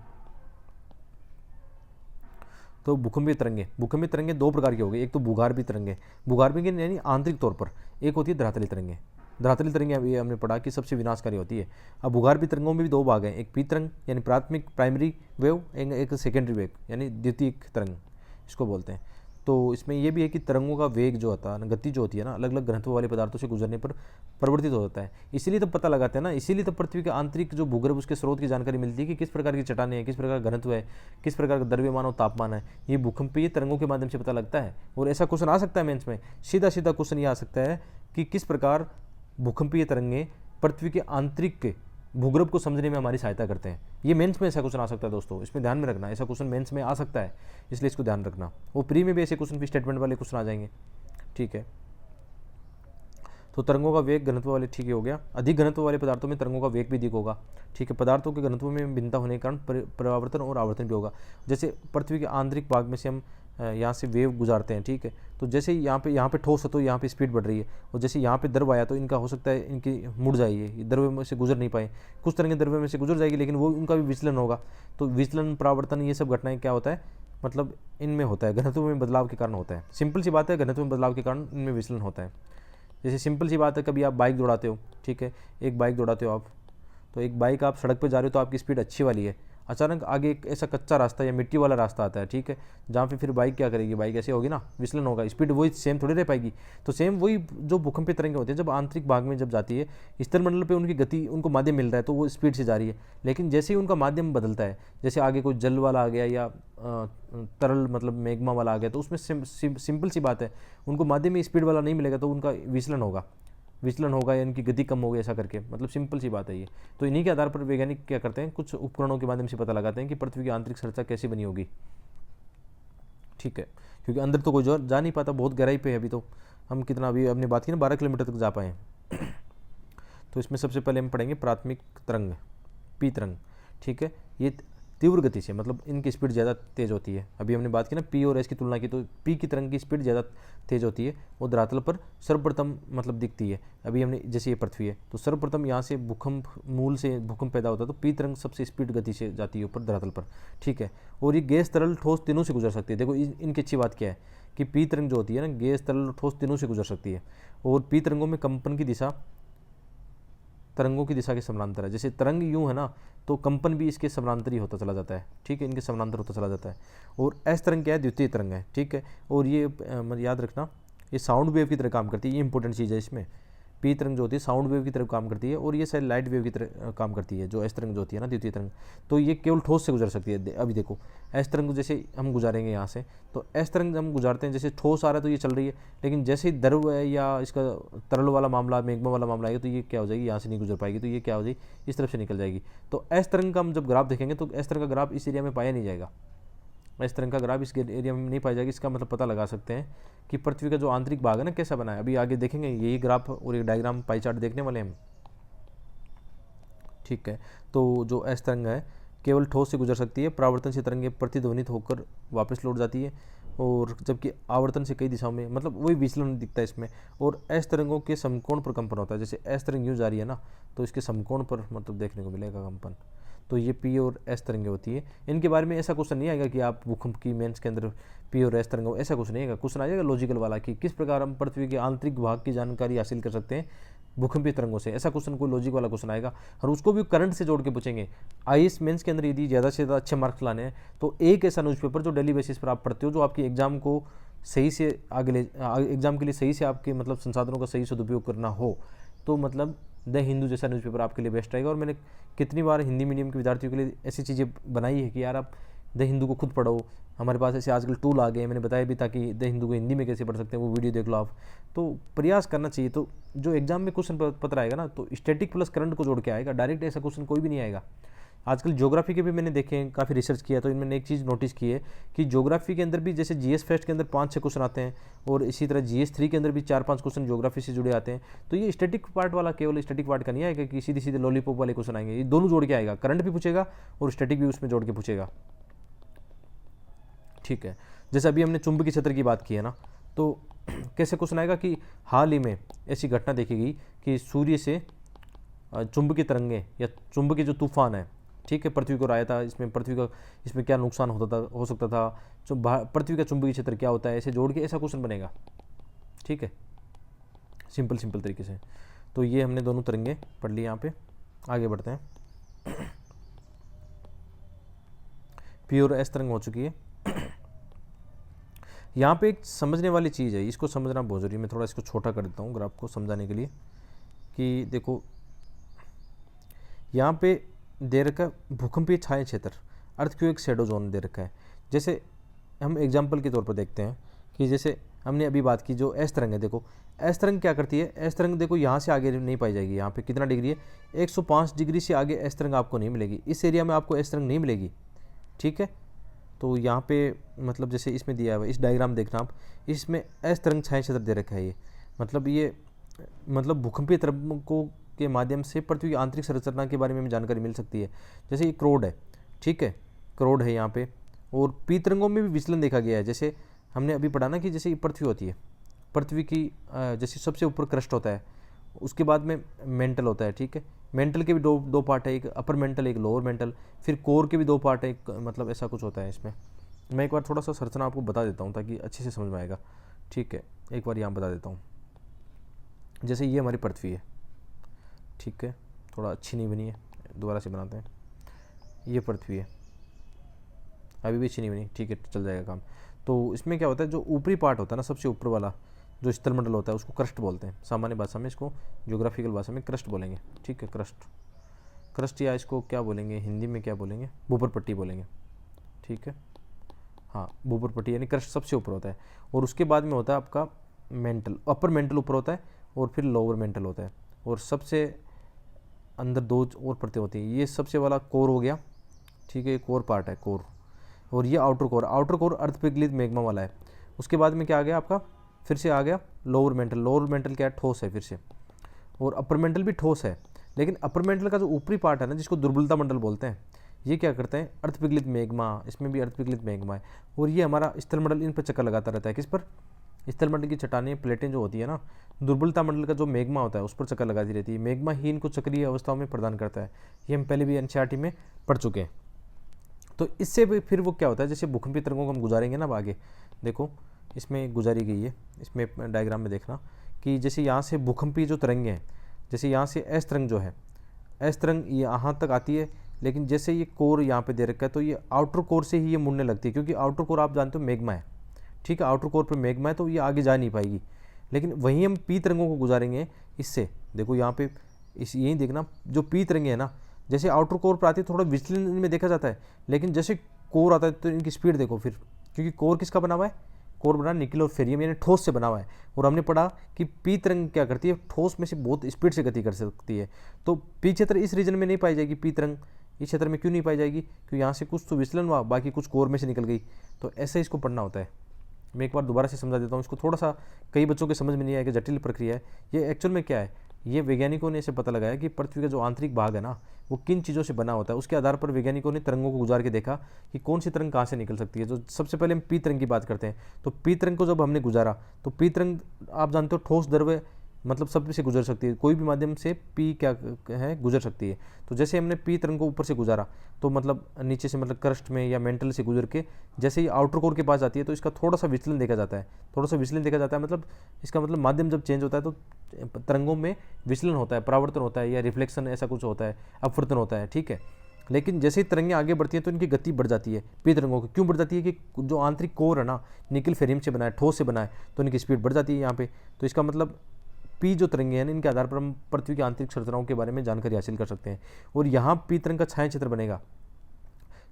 तो भूकंपीय तरंगे दो प्रकार की हो गई, एक तो भूगर्भीय तरंगे, भूगर्भीय यानी आंतरिक तौर पर, एक होती है धरातली तरंगे। धरातली तरंगे अभी हमने पढ़ा कि सबसे विनाशकारी होती है। अब भूगर्भीय तरंगों में भी दो भाग हैं, एक पी तरंग यानी प्राइमरी वेव, एक सेकेंडरी वेव यानी द्वितीयक तरंग इसको बोलते हैं। तो इसमें यह भी है कि तरंगों का वेग जो होता है ना, गति जो होती है ना, अलग अलग घनत्व वाले पदार्थों से गुजरने पर परिवर्तित हो जाता है। इसीलिए तो पता लगाते हैं ना, इसीलिए तो पृथ्वी के आंतरिक जो भूगर्भ उसके स्रोत की जानकारी मिलती है कि किस प्रकार की चट्टानें हैं, किस प्रकार का घनत्व है, किस प्रकार का द्रव्यमान और तापमान है। ये भूकंपीय तरंगों के माध्यम से पता लगता है। और ऐसा क्वेश्चन आ सकता है मेंस में, सीधा सीधा क्वेश्चन ये आ सकता है कि किस प्रकार भूकंपीय तरंगे पृथ्वी के आंतरिक भूगर्भ को समझने में हमारी सहायता करते हैं। ये मेंस में ऐसा क्वेश्चन आ सकता है दोस्तों, इसमें ध्यान में रखना, ऐसा क्वेश्चन मेंस में आ सकता है, इसलिए इसको ध्यान रखना। वो प्री में भी ऐसे क्वेश्चन भी स्टेटमेंट वाले क्वेश्चन आ जाएंगे, ठीक है। तो तरंगों का वेग घनत्व वाले, ठीक है, हो गया। अधिक घनत्व वाले पदार्थों में तरंगों का वेग भी अधिक होगा, ठीक है। पदार्थों के घनत्व में भिन्नता होने के कारण परावर्तन और आवर्तन भी होगा। जैसे पृथ्वी के आंतरिक भाग में से हम यहाँ से वेव गुजारते हैं, ठीक है। तो जैसे यहाँ पे ठोस है तो यहाँ पे स्पीड बढ़ रही है, और जैसे यहाँ पे द्रव आया तो इनका हो सकता है इनकी मुड़ जाइए, द्रव्य में से गुजर नहीं पाए। कुछ तरंगें द्रव्य में से गुजर जाएगी, लेकिन वो उनका भी विचलन होगा। तो विचलन, परावर्तन, ये सब घटनाएं क्या होता है, मतलब इनमें होता है, घनत्व में बदलाव के कारण होता है। सिंपल सी बात है, घनत्व में बदलाव के कारण इनमें विचलन होता है। जैसे सिंपल सी बात है, कभी आप बाइक दौड़ाते हो, ठीक है, एक बाइक दौड़ाते हो आप, तो एक बाइक आप सड़क पे जा रहे हो तो आपकी स्पीड अच्छी वाली है, अचानक आगे एक ऐसा कच्चा रास्ता या मिट्टी वाला रास्ता आता है, ठीक है, जहाँ पे फिर बाइक क्या करेगी, बाइक ऐसे होगी ना, विचलन होगा, स्पीड वही सेम थोड़ी रह पाएगी। तो सेम वही जो भूकंपीय तरंगे होते हैं, जब आंतरिक भाग में जब जाती है, स्थल मंडल पे उनकी गति, उनको माध्यम मिल रहा है तो वो स्पीड से जा रही है। लेकिन जैसे ही उनका माध्यम बदलता है, जैसे आगे कोई जल वाला आ गया या तरल मतलब मैग्मा वाला आ गया, तो उसमें सिंपल सी बात है, उनको माध्यम में स्पीड वाला नहीं मिलेगा तो उनका विचलन होगा या इनकी गति कम होगी, ऐसा करके, मतलब सिंपल सी बात है ये। तो इन्हीं के आधार पर वैज्ञानिक क्या करते हैं, कुछ उपकरणों के माध्यम से पता लगाते हैं कि पृथ्वी की आंतरिक संरचना कैसी बनी होगी, ठीक है। क्योंकि अंदर तो कोई जा नहीं पाता, बहुत गहराई पे है। अभी तो हम कितना, अभी हमने बात की ना 12 किलोमीटर तक जा पाए। तो इसमें सबसे पहले हम पढ़ेंगे प्राथमिक तरंग, पी तरंग, ठीक है। ये तीव्र गति से, मतलब इनकी स्पीड ज़्यादा तेज़ होती है। अभी हमने बात की ना पी और एस की तुलना की, तो पी की तरंग की स्पीड ज़्यादा तेज़ होती है और धरातल पर सर्वप्रथम मतलब दिखती है। अभी हमने, जैसे ये पृथ्वी है तो सर्वप्रथम यहाँ से भूकंप, मूल से भूकंप पैदा होता है, तो पी तरंग सबसे स्पीड गति से जाती है ऊपर धरातल पर, ठीक है। और ये गैस, तरल, ठोस तीनों से गुजर सकती है। देखो इनकी अच्छी बात क्या है कि पी तरंग जो होती है ना, गैस, तरल, ठोस तीनों से गुजर सकती है। और पी तरंगों में कंपन की दिशा तरंगों की दिशा के समानांतर है। जैसे तरंग यूं है ना, तो कंपन भी इसके समानांतर ही होता चला जाता है, ठीक है, इनके समानांतर होता चला जाता है। और एस तरंग क्या है, द्वितीय तरंग है, ठीक है। और ये याद रखना, ये साउंड वेव की तरह काम करती है, ये इंपॉर्टेंट चीज़ है इसमें। पी तरंग जो होती है साउंड वेव की तरह काम करती है, और ये शायद लाइट वेव की तरह काम करती है, जो एस तरंग जो होती है ना, द्वितीय तरंग, तो ये केवल ठोस से गुजर सकती है। अभी देखो एस तरंग जैसे हम गुजारेंगे यहाँ से, तो एस तरंग हम गुजारते हैं, जैसे ठोस आ रहा है तो ये चल रही है, लेकिन जैसे ही द्रव है या इसका तरल वाला मामला, मैग्मा वाला मामला आएगा, तो ये क्या हो जाएगी, यहाँ से नहीं गुजर पाएगी, तो ये क्या हो जाएगी, इस तरफ से निकल जाएगी। तो एस तरंग का हम जब ग्राफ देखेंगे तो एस तरंग का ग्राफ इस एरिया में पाया नहीं जाएगा, इस तरह का ग्राफ इस एरिया में नहीं पाया जाएगा। इसका मतलब पता लगा सकते हैं कि पृथ्वी का जो आंतरिक भाग है ना कैसा बना है। अभी आगे देखेंगे यही ग्राफ और एक डायग्राम, पाई चार्ट देखने वाले हैं हम, ठीक है। तो जो एस तरंग है केवल ठोस से गुजर सकती है, परावर्तन से तरंगें प्रतिध्वनित होकर वापस लौट जाती है, और जबकि आवर्तन से कई दिशाओं में, मतलब वही विचलन दिखता है इसमें। और एस तरंगों के समकोण पर कंपन होता है, जैसे एस तरंग यूँ जा रही है ना, तो इसके समकोण पर मतलब देखने को मिलेगा कंपन। तो ये पी और एस तरंगें होती है। इनके बारे में ऐसा क्वेश्चन नहीं आएगा कि आप भूकंप की मेंस के अंदर पी और एस तरंग, ऐसा कुछ नहीं आएगा। क्वेश्चन आ जाएगा लॉजिकल वाला कि किस प्रकार हम पृथ्वी के आंतरिक भाग की जानकारी हासिल कर सकते हैं भूकंपीय तरंगों से, ऐसा क्वेश्चन कोई लॉजिक वाला क्वेश्चन आएगा, और उसको भी करंट से जोड़ के पूछेंगे। आईएएस मेंस के अंदर यदि ज़्यादा से ज़्यादा अच्छे मार्क्स लाने हैं तो एक ऐसा न्यूज़पेपर जो डेली बेसिस पर आप पढ़ते हो, जो आपकी एग्जाम को सही से आगे ले, एग्जाम के लिए सही से आपके मतलब संसाधनों का सही सदुपयोग करना हो, तो मतलब द हिंदू जैसा न्यूज़पेपर आपके लिए बेस्ट रहेगा। और मैंने कितनी बार हिंदी मीडियम के विद्यार्थियों के लिए ऐसी चीज़ें बनाई है कि यार आप द हिंदू को खुद पढ़ो, हमारे पास ऐसे आजकल टूल आ गए, मैंने बताया भी, ताकि द हिंदू को हिंदी में कैसे पढ़ सकते हैं वो वीडियो देख लो आप। तो प्रयास करना चाहिए। तो जो एग्जाम में क्वेश्चन पत्र आएगा ना, तो स्टैटिक प्लस करंट को जोड़ के आएगा, डायरेक्ट ऐसा क्वेश्चन कोई भी नहीं आएगा। आजकल ज्योग्राफी के भी मैंने देखे हैं, काफ़ी रिसर्च किया, तो इनमें एक चीज़ नोटिस की है कि ज्योग्राफी के अंदर भी जैसे जीएस फेस्ट के अंदर 5-6 क्वेश्चन आते हैं, और इसी तरह जीएस 3 के अंदर भी 4-5 क्वेश्चन ज्योग्राफी से जुड़े आते हैं। तो ये स्टैटिक पार्ट वाला केवल स्टैटिक पार्ट का नहीं आएगा कि सीधे सीधे लॉलीपॉप वाले क्वेश्चन आएंगे, ये दोनों जोड़ के आएगा, करंट भी पूछेगा और स्टैटिक भी उसमें जोड़ के पूछेगा, ठीक है। जैसे अभी हमने चुंबकीय क्षेत्र की बात की है ना, तो कैसे क्वेश्चन आएगा कि हाल ही में ऐसी घटना देखी गई कि सूर्य से चुंबकीय तरंगें या चुंबकीय जो तूफान है, ठीक है, पृथ्वी को आया था, इसमें पृथ्वी का इसमें क्या नुकसान होता था, हो सकता था, पृथ्वी का चुंबकीय क्षेत्र क्या होता है, ऐसे जोड़ के ऐसा क्वेश्चन बनेगा। ठीक है, सिंपल तरीके से। तो ये हमने दोनों तरंगें पढ़ ली। यहाँ पे आगे बढ़ते हैं। पी और एस तरंग हो चुकी है। यहाँ पे एक समझने वाली चीज़ है, इसको समझना बहुत जरूरी है। मैं थोड़ा इसको छोटा कर देता हूँ ग्राफ को समझाने के लिए कि देखो यहाँ पे दे रखा भूकंपीय छाया क्षेत्र, अर्थक्वेक शैडो जोन दे रखा है। जैसे हम एग्जाम्पल के तौर पर देखते हैं कि जैसे हमने अभी बात की जो एस तरंग है, देखो एस तरंग क्या करती है, एस तरंग देखो यहाँ से आगे नहीं पाई जाएगी। यहाँ पे कितना डिग्री है, 105 डिग्री से आगे एस तरंग आपको नहीं मिलेगी, इस एरिया में आपको एस तरंग नहीं मिलेगी। ठीक है, तो यहाँ पे मतलब जैसे इसमें दिया हुआ है, इस डायग्राम देखना आप, इसमें एस तरंग छाया क्षेत्र दे रखा है। ये मतलब भूकंपीय तरंगों के माध्यम से पृथ्वी की आंतरिक संरचना के बारे में जानकारी मिल सकती है। जैसे ये क्रोड है, ठीक है, क्रोड है यहाँ पे, और पी तरंगों में भी विचलन देखा गया है। जैसे हमने अभी पढ़ा ना कि जैसे पृथ्वी होती है, पृथ्वी की जैसे सबसे ऊपर क्रस्ट होता है, उसके बाद में मेंटल होता है। ठीक है, मेंटल के भी दो पार्ट है, एक अपर मेंटल एक लोअर मेंटल, फिर कोर के भी 2 पार्ट है, मतलब ऐसा कुछ होता है इसमें। मैं एक बार थोड़ा सा संरचना आपको बता देता हूँ ताकि अच्छे से समझ में आएगा। ठीक है, एक बार यहाँ बता देता हूँ। जैसे ये हमारी पृथ्वी है, ठीक है, थोड़ा अच्छी नहीं बनी है, दोबारा से बनाते हैं। ये पृथ्वी है, अभी भी अच्छी नहीं बनी, ठीक है, चल जाएगा काम। तो इसमें क्या होता है, जो ऊपरी पार्ट होता है ना, सबसे ऊपर वाला जो स्थलमंडल होता है, उसको क्रस्ट बोलते हैं। सामान्य भाषा में इसको, ज्योग्राफिकल भाषा में क्रस्ट बोलेंगे। ठीक है, क्रस्ट या इसको क्या बोलेंगे हिंदी में, क्या बोलेंगे, भूपर पट्टी बोलेंगे। ठीक है, हाँ, भूपर पट्टी यानी क्रस्ट सबसे ऊपर होता है, और उसके बाद में होता है आपका मेंटल, अपर मेंटल ऊपर होता है, और फिर लोअर मेंटल होता है, और सबसे अंदर 2 और परतें होती हैं। ये सबसे वाला कोर हो गया, ठीक है, कोर पार्ट है कोर, और ये आउटर कोर अर्ध पिघलित मैग्मा वाला है। उसके बाद में क्या आ गया आपका, फिर से आ गया लोअर मेंटल क्या है, ठोस है फिर से, और अपर मेंटल भी ठोस है। लेकिन अपर मेंटल का जो ऊपरी पार्ट है ना, जिसको दुर्बलता मंडल बोलते हैं, ये क्या करते हैं, अर्ध पिघलित मैग्मा, इसमें भी अर्ध पिघलित मैग्मा है, और ये हमारा स्थलमंडल इन पर चक्कर लगाता रहता है। किस पर, स्थलमंडल की चट्टानें प्लेटें जो होती है ना, दुर्बलता मंडल का जो मैग्मा होता है उस पर चक्कर लगाती रहती है। मैग्मा ही इनको चक्रीय अवस्थाओं में प्रदान करता है। ये हम पहले भी एनसीईआरटी में पढ़ चुके हैं। तो इससे भी फिर वो क्या होता है, जैसे भूकंपीय तरंगों को हम गुजारेंगे ना, अब आगे देखो इसमें गुजारी गई है, इसमें डायग्राम में देखना कि जैसे यहाँ से भूकंपीय जो तरंगें हैं, जैसे यहाँ से एस तरंग जो है, एस तरंग यहाँ तक आती है, लेकिन जैसे ये कोर यहाँ पे दे रखा है, तो ये आउटर कोर से ही ये मुड़ने लगती है, क्योंकि आउटर कोर आप जानते हो मैग्मा है। ठीक है, आउटर कोर पर मैग्मा है, तो ये आगे जा नहीं पाएगी। लेकिन वहीं हम पी तरंगों को गुजारेंगे इससे, देखो यहाँ पे इस यही देखना, जो पी तरंगे है ना, जैसे आउटर कोर पर आती है, थोड़ा विचलन इनमें देखा जाता है, लेकिन जैसे कोर आता है तो इनकी स्पीड देखो फिर, क्योंकि कोर किसका बना हुआ है, कोर बना निकल और फेरियम यानी ठोस से बना हुआ है। और हमने पढ़ा कि पी तरंग क्या करती है, ठोस में से बहुत स्पीड से गति कर सकती है। तो पी क्षेत्र इस रीजन में नहीं पाई जाएगी, पी तरंग इस क्षेत्र में क्यों नहीं पाई जाएगी, क्योंकि यहाँ से कुछ तो विचलन हुआ, बाकी कुछ कोर में से निकल गई। तो ऐसे इसको पढ़ना होता है। मैं एक बार दोबारा से समझा देता हूँ इसको, थोड़ा सा कई बच्चों के समझ में नहीं आया कि जटिल प्रक्रिया है। ये एक्चुअल में क्या है, ये वैज्ञानिकों ने इसे पता लगाया कि पृथ्वी का जो आंतरिक भाग है ना, वो किन चीज़ों से बना होता है। उसके आधार पर वैज्ञानिकों ने तरंगों को गुजार के देखा कि कौन सी तरंग कहाँ से निकल सकती है। जो सबसे पहले हम पी तरंग की बात करते हैं, तो पी तरंग को जब हमने गुजारा, तो पी तरंग आप जानते हो ठोस द्रव्य मतलब सब से गुजर सकती है, कोई भी माध्यम से पी क्या है गुजर सकती है। तो जैसे हमने पी तरंग को ऊपर से गुजारा, तो मतलब नीचे से मतलब क्रस्ट में या मेंटल से गुजर के जैसे ही आउटर कोर के पास आती है, तो इसका थोड़ा सा विचलन देखा जाता है। थोड़ा सा विचलन देखा जाता है मतलब इसका मतलब माध्यम जब चेंज होता है तो तरंगों में विचलन होता है, परावर्तन होता है या रिफ्लेक्शन ऐसा कुछ होता है, अपवर्तन होता है। ठीक है, लेकिन जैसे ही तरंगें आगे बढ़ती हैं तो इनकी गति बढ़ जाती है। पी तरंगों की क्यों बढ़ जाती है कि जो आंतरिक कोर है ना, निकल फेरियम से बना है, ठोस से बना है, तो इनकी स्पीड बढ़ जाती है यहाँ पे। तो इसका मतलब पी जो तरंगे हैं इनके आधार पर हम पृथ्वी की आंतरिक संरचनाओं के बारे में जानकारी हासिल कर सकते हैं। और यहाँ पी तरंग का छाया क्षेत्र बनेगा।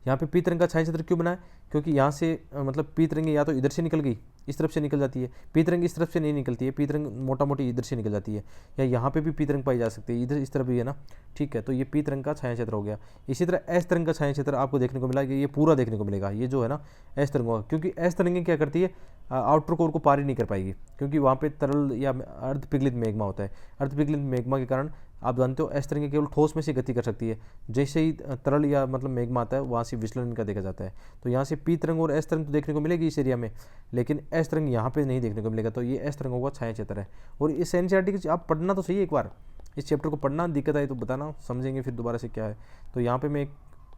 यहाँ पे पी तरंग का छाया क्षेत्र क्यों बना है, क्योंकि यहाँ से मतलब पी तरंगे या तो इधर से निकल गई, इस तरफ से निकल जाती है, पी तरंग इस तरफ से नहीं निकलती है, पी तरंग मोटा मोटी इधर से निकल जाती है, या यहाँ पे भी पी तरंग पाई जा सकती है, इधर इस तरफ भी है ना। ठीक है, तो ये पी तरंग का छाया क्षेत्र हो गया। इसी तरह एस तरंग का छाया क्षेत्र आपको देखने को मिला कि ये पूरा देखने को मिलेगा, ये जो है ना एस तरंग होगा, क्योंकि एस तरंगे क्या करती है, आउटर कोर को पार ही नहीं कर पाएगी, क्योंकि वहाँ पे तरल या अर्ध पिघलित मैग्मा होता है। अर्ध पिघलित मैग्मा के कारण आप जानते हो एस तरंगे केवल ठोस में से गति कर सकती है, जैसे ही तरल या मतलब मैग्मा आता है वहाँ से विचलन इनका देखा जाता है। तो यहाँ से पी तरंग और एस तरंग तो देखने को मिलेगी इस एरिया में, लेकिन एस तरंग यहाँ पे नहीं देखने को मिलेगा। तो ये एस तरंगों का छाया क्षेत्र है। और इस एनसीईआरटी की आप पढ़ना तो सही है एक बार, इस चैप्टर को पढ़ना, दिक्कत आई तो बताना, समझेंगे फिर दोबारा से क्या है। तो यहाँ पे मैं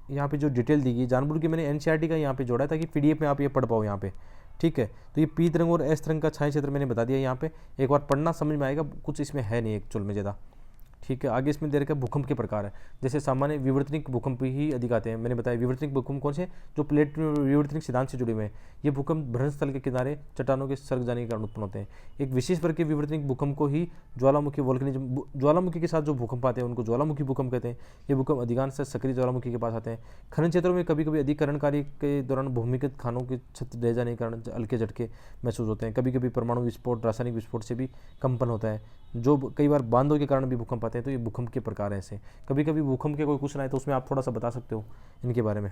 यहाँ पे जो डिटेल दी गई जानबूझ के मैंने एनसीईआरटी का यहाँ पे जोड़ा है ताकि पीडीएफ में आप ये पढ़ पाओ यहाँ पे, ठीक है। तो ये पी तरंग और एस तरंग का छाया क्षेत्र मैंने बता दिया यहाँ पे, एक बार पढ़ना समझ में आएगा, कुछ इसमें है नहीं एक्चुअल में ज़्यादा, ठीक है। आगे इसमें दे रखा है भूकंप के प्रकार है, जैसे सामान्य विवर्तनिक भूकंप ही अधिक आते हैं। मैंने बताया विवर्तनिक भूकंप कौन से, जो प्लेट विवर्तनिक सिद्धांत से जुड़े हुए हैं। ये भूकंप भ्रंश स्थल के किनारे चट्टानों के सरक जाने के कारण उत्पन्न होते हैं। एक विशेष वर्ग के विवर्तनिक भूकंप को ही ज्वालामुखी वोल्केनिज्म, ज्वालामुखी के साथ जो भूकंप आते हैं उनको ज्वालामुखी भूकंप कहते हैं। ये भूकंप अधिकांश सक्रिय ज्वालामुखी के पास आते हैं। खनन क्षेत्रों में कभी कभी अधिकरण कार्य के दौरान भूमिगत खानों के छत रह जाने के कारण हल्के झटके महसूस होते हैं। कभी कभी परमाणु विस्फोट, रासायनिक विस्फोट से भी कंपन होता है, जो कई बार बांधों के कारण भी भूकंप आते हैं। तो ये भूकंप के प्रकार है ऐसे। कभी कभी भूकंप के कोई क्वेश्चन आए तो उसमें आप थोड़ा सा बता सकते हो इनके बारे में,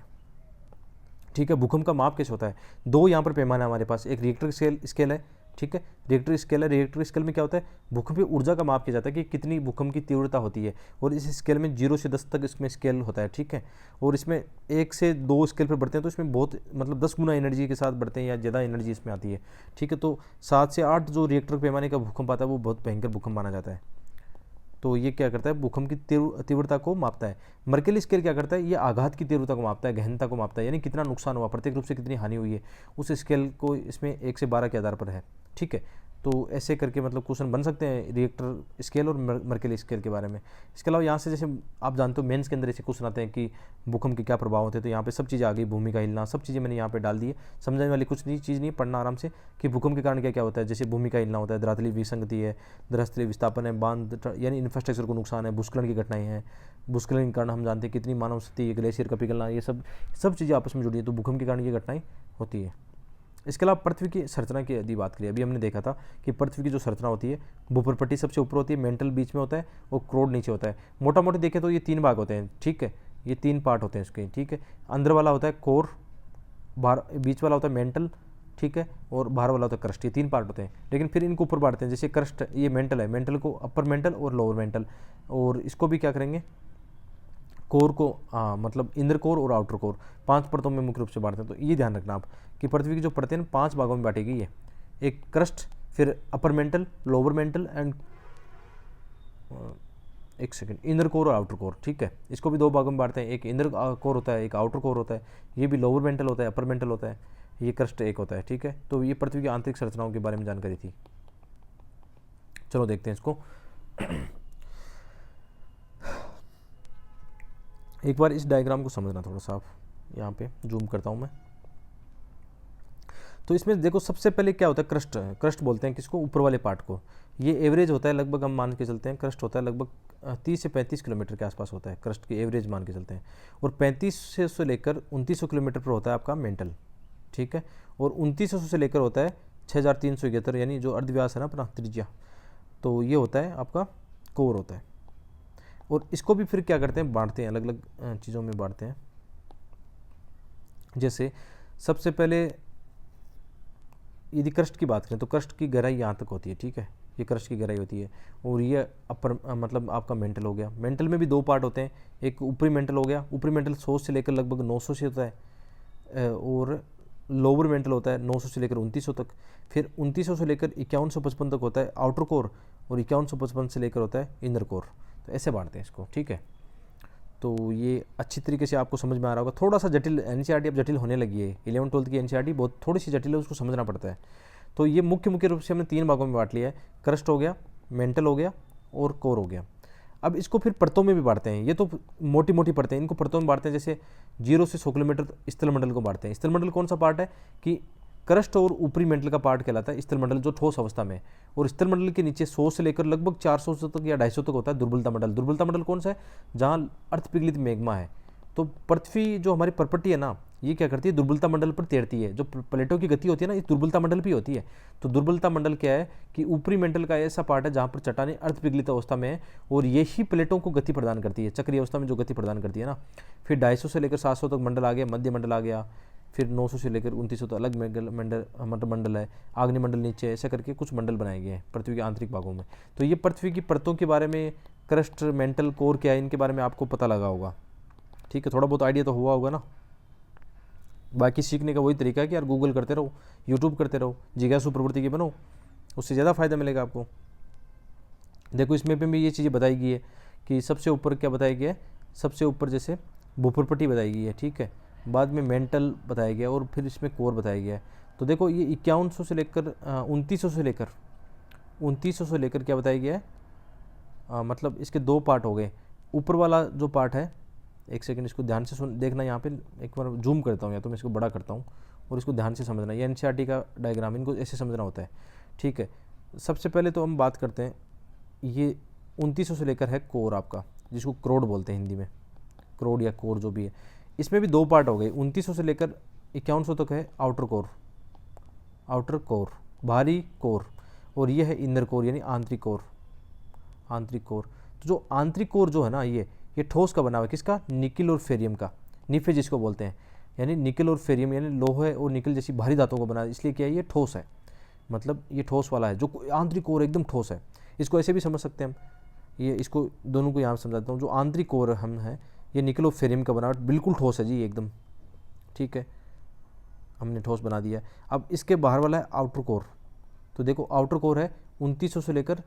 ठीक है। भूकंप का माप कैसे होता है, दो यहाँ पर पैमाना है हमारे पास, एक रिएक्टर स्केल है, ठीक है। रिएक्टर स्केल है, रिएक्टर स्केल में क्या होता है, भूकंपीय ऊर्जा का माप किया जाता है कि कितनी भूकंप की तीव्रता होती है, और इस स्केल में 0 से 10 तक इसमें स्केल होता है, ठीक है। और इसमें 1 से 2 स्केल पर बढ़ते हैं तो इसमें बहुत मतलब 10 गुना एनर्जी के साथ बढ़ते हैं या ज़्यादा एनर्जी इसमें आती है, ठीक है। तो 7 से 8 जो रिएक्टर पैमाने का भूकंप आता है वो बहुत भयंकर भूकंप माना जाता है। तो ये क्या करता है, भूकंप की तीव्रता को मापता है। मर्केली स्केल क्या करता है, ये आघात की तीव्रता को मापता है, गहनता को मापता है, यानी कितना नुकसान हुआ, प्रत्येक रूप से कितनी हानि हुई है, उस स्केल को इसमें 1 से 12 के आधार पर है, ठीक है। तो ऐसे करके मतलब क्वेश्चन बन सकते हैं रिएक्टर स्केल और मर्केली स्केल के बारे में। इसके अलावा यहाँ से जैसे आप जानते हो मेंस के अंदर ऐसे क्वेश्चन आते हैं कि भूकंप के क्या प्रभाव होते हैं, तो यहाँ पे सब चीज़ें आ गई, भूमि का हिलना, सब चीज़ें मैंने यहाँ पे डाल दी है। समझने वाली कुछ नहीं चीज़ नहीं, पढ़ना आराम से कि भूकंप के कारण क्या क्या होता है। जैसे भूमि का हिलना होता है, धरातली विसंगति है, धरातली विस्थापन है, बांध यानी इंफ्रास्ट्रक्चर को नुकसान है, भूस्खलन की घटनाएं हैं, भूस्खलन के कारण हम जानते हैं कितनी मानव स्थिति, ग्लेशियर का पिघलना, ये सब चीज़ें आपस में जुड़ी है। तो भूकंप के कारण ये घटनाएं होती है। इसके अलावा पृथ्वी की संरचना की यदि बात करें, अभी हमने देखा था कि पृथ्वी की जो संरचना होती है, भूपरपट्टी सबसे ऊपर होती है, मेंटल बीच में होता है और क्रोड नीचे होता है। मोटा मोटी देखें तो ये 3 भाग होते हैं, ठीक है। ये 3 पार्ट होते हैं इसके, ठीक है। अंदर वाला होता है कोर, बाहर बीच वाला होता है मेंटल, ठीक है, और बाहर वाला होता है क्रस्ट। ये 3 पार्ट होते हैं, लेकिन फिर इनको ऊपर बांटते हैं। जैसे क्रस्ट ये मेंटल है, मेंटल को अपर मेंटल और लोअर मेंटल, और इसको भी क्या करेंगे, कोर को मतलब इनर कोर और आउटर कोर 5 परतों में मुख्य रूप से बांटते हैं। तो ये ध्यान रखना आप कि पृथ्वी की जो परतें हैं 5 भागों में बांटी गई है। एक क्रस्ट, फिर upper mantle, lower mental and एक सेकंड इनर कोर और आउटर कोर, ठीक है। इसको भी 2 भागों में बांटते हैं, एक इनर कोर होता है, एक आउटर कोर होता है। ये भी लोअर मेंटल होता है, अपर मेंटल होता है, ये क्रस्ट एक होता है, ठीक है। तो ये पृथ्वी की आंतरिक संरचनाओं के बारे में जानकारी थी। चलो देखते हैं इसको। एक बार इस डायग्राम को समझना थोड़ा सा आप, यहाँ पे जूम करता हूँ मैं। तो इसमें देखो सबसे पहले क्या होता है, क्रस्ट। क्रस्ट बोलते हैं किसको, ऊपर वाले पार्ट को। ये एवरेज होता है लगभग, हम मान के चलते हैं क्रस्ट होता है लगभग 30 से 35 किलोमीटर के आसपास होता है, क्रस्ट की एवरेज मान के चलते हैं। और 3500 से लेकर 2900 किलोमीटर पर होता है आपका मेंटल, ठीक है। और 2900 से लेकर होता है 6371, यानी जो अर्धव्यास है ना अपना त्रिज्या, तो ये होता है आपका कोर होता है। और इसको भी फिर क्या करते हैं, बांटते हैं, अलग अलग चीज़ों में बांटते हैं। जैसे सबसे पहले यदि क्रस्ट की बात करें तो क्रस्ट की गहराई यहाँ तक होती है, ठीक है। ये क्रस्ट की गहराई होती है। और ये अपर मतलब आपका मेंटल हो गया। मेंटल में भी 2 पार्ट होते हैं, एक ऊपरी मेंटल हो गया, ऊपरी मेंटल 100 से लेकर लगभग 900 से होता है, और लोअर मेंटल होता है 900 से लेकर 2900 तक। फिर 2900 से लेकर 5155 तक होता है आउटर कोर, और 5155 से लेकर होता है इनर कोर। तो ऐसे बांटते हैं इसको, ठीक है। तो ये अच्छी तरीके से आपको समझ में आ रहा होगा। थोड़ा सा जटिल एनसीईआरटी अब जटिल होने लगी है, 11वीं 12वीं की एनसीईआरटी बहुत थोड़ी सी जटिल है, उसको समझना पड़ता है। तो ये मुख्य रूप से हमने 3 भागों में बांट लिया है, क्रस्ट हो गया, मेंटल हो गया और कोर हो गया। अब इसको फिर परतों में भी बांटते हैं। ये तो मोटी मोटी परतें, इनको परतों में बांटते हैं। जैसे 0 से 100 किलोमीटर स्थलमंडल को बांटते हैं। स्थलमंडल कौन सा पार्ट है कि क्रस्ट और ऊपरी मेंटल का पार्ट कहलाता है स्थलमंडल, जो ठोस अवस्था में है। और स्थलमंडल के नीचे 100 से लेकर लगभग 400 तक या 250 तक होता है दुर्बलता मंडल। दुर्बलता मंडल कौन सा है, जहाँ अर्ध पिघलित मैग्मा है। तो पृथ्वी जो हमारी प्रॉपर्टी है ना, ये क्या करती है, दुर्बलता मंडल पर तैरती है। जो प्लेटों की गति होती है ना, ये दुर्बलता मंडल भी होती है। तो दुर्बलता मंडल क्या है कि ऊपरी मेंटल का ऐसा पार्ट है जहाँ पर चट्टानें अर्ध पिघलित अवस्था में है, और यही प्लेटों को गति प्रदान करती है, चक्रीय अवस्था में जो गति प्रदान करती है ना। फिर 250 से लेकर 700 तक मंडल आ गया, मध्य मंडल आ गया। फिर 900 से लेकर 2900 तक अलग मंडल है, आग्नेय मंडल नीचे, ऐसा करके कुछ मंडल बनाए गए हैं पृथ्वी के आंतरिक भागों में। तो ये पृथ्वी की परतों के बारे में, क्रस्ट, मेंटल, कोर क्या है, इनके बारे में आपको पता लगा होगा, ठीक है। थोड़ा बहुत आइडिया तो हुआ होगा ना। बाकी सीखने का वही तरीका है कि यार गूगल करते रहो, यूट्यूब करते रहो, जिज्ञासु प्रवृत्ति की बनो, उससे ज़्यादा फायदा मिलेगा आपको। देखो इसमें पे भी ये चीज़ें बताई गई है कि सबसे ऊपर क्या बताया गया है, सबसे ऊपर जैसे भूप्रपट्टी बताई गई है, ठीक है, बाद में मेंटल बताया गया और फिर इसमें कोर बताया गया है। तो देखो ये 5100 से लेकर 2900 से लेकर क्या बताया गया है, मतलब इसके दो पार्ट हो गए। ऊपर वाला जो पार्ट है, एक सेकंड इसको ध्यान से सुन देखना, यहाँ पे एक बार जूम करता हूँ या तो मैं इसको बड़ा करता हूँ और इसको ध्यान से समझना। ये एनसीईआरटी का डायग्राम, इनको ऐसे समझना होता है, ठीक है। सबसे पहले तो हम बात करते हैं, ये 2900 से लेकर है कोर आपका, जिसको क्रोड बोलते हैं हिंदी में, क्रोड या कोर जो भी है। इसमें भी दो पार्ट हो गए, 2900 से लेकर 5100 तक है आउटर कोर, आउटर कोर बाहरी कोर, और ये है इनर कोर यानी आंतरिक कोर, आंतरिक कोर। तो जो आंतरिक कोर जो है ना, ये ठोस का बना हुआ है, किसका, निकिल और फेरियम का, निफे जिसको बोलते हैं, यानी निकिल और फेरियम यानी लोहे और निकिल जैसी भारी धातुओं को बना है, इसलिए क्या है, ये ठोस है, मतलब ये ठोस वाला है। जो आंतरिक कोर एकदम ठोस है, इसको ऐसे भी समझ सकते हैं हम, ये इसको दोनों को यहाँ समझाता हूँ। जो आंतरिक कोर हम है, ये निकिल और फेरियम का बनावट बिल्कुल ठोस है जी एकदम, ठीक है, हमने ठोस बना दिया। अब इसके बाहर वाला है आउटर कोर। तो देखो आउटर कोर है 2900 से लेकर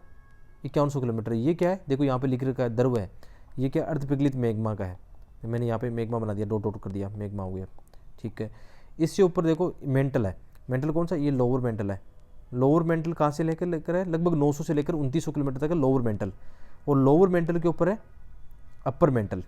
5100 किलोमीटर। ये क्या है, देखो यहाँ पे लिख रखा है द्रव है, ये क्या अर्ध पिघलित मैग्मा का है, मैंने यहाँ पे मैग्मा बना दिया, डॉट डॉट कर दिया, मैग्मा हो गया, ठीक है। इससे ऊपर देखो मेंटल है, मेंटल कौन सा, ये लोअर मेंटल है। लोअर मेंटल कहाँ से लेकर है, लगभग 900 से लेकर 2900 किलोमीटर तक है लोअर मेंटल, और लोअर मेंटल के ऊपर है अपर मेंटल।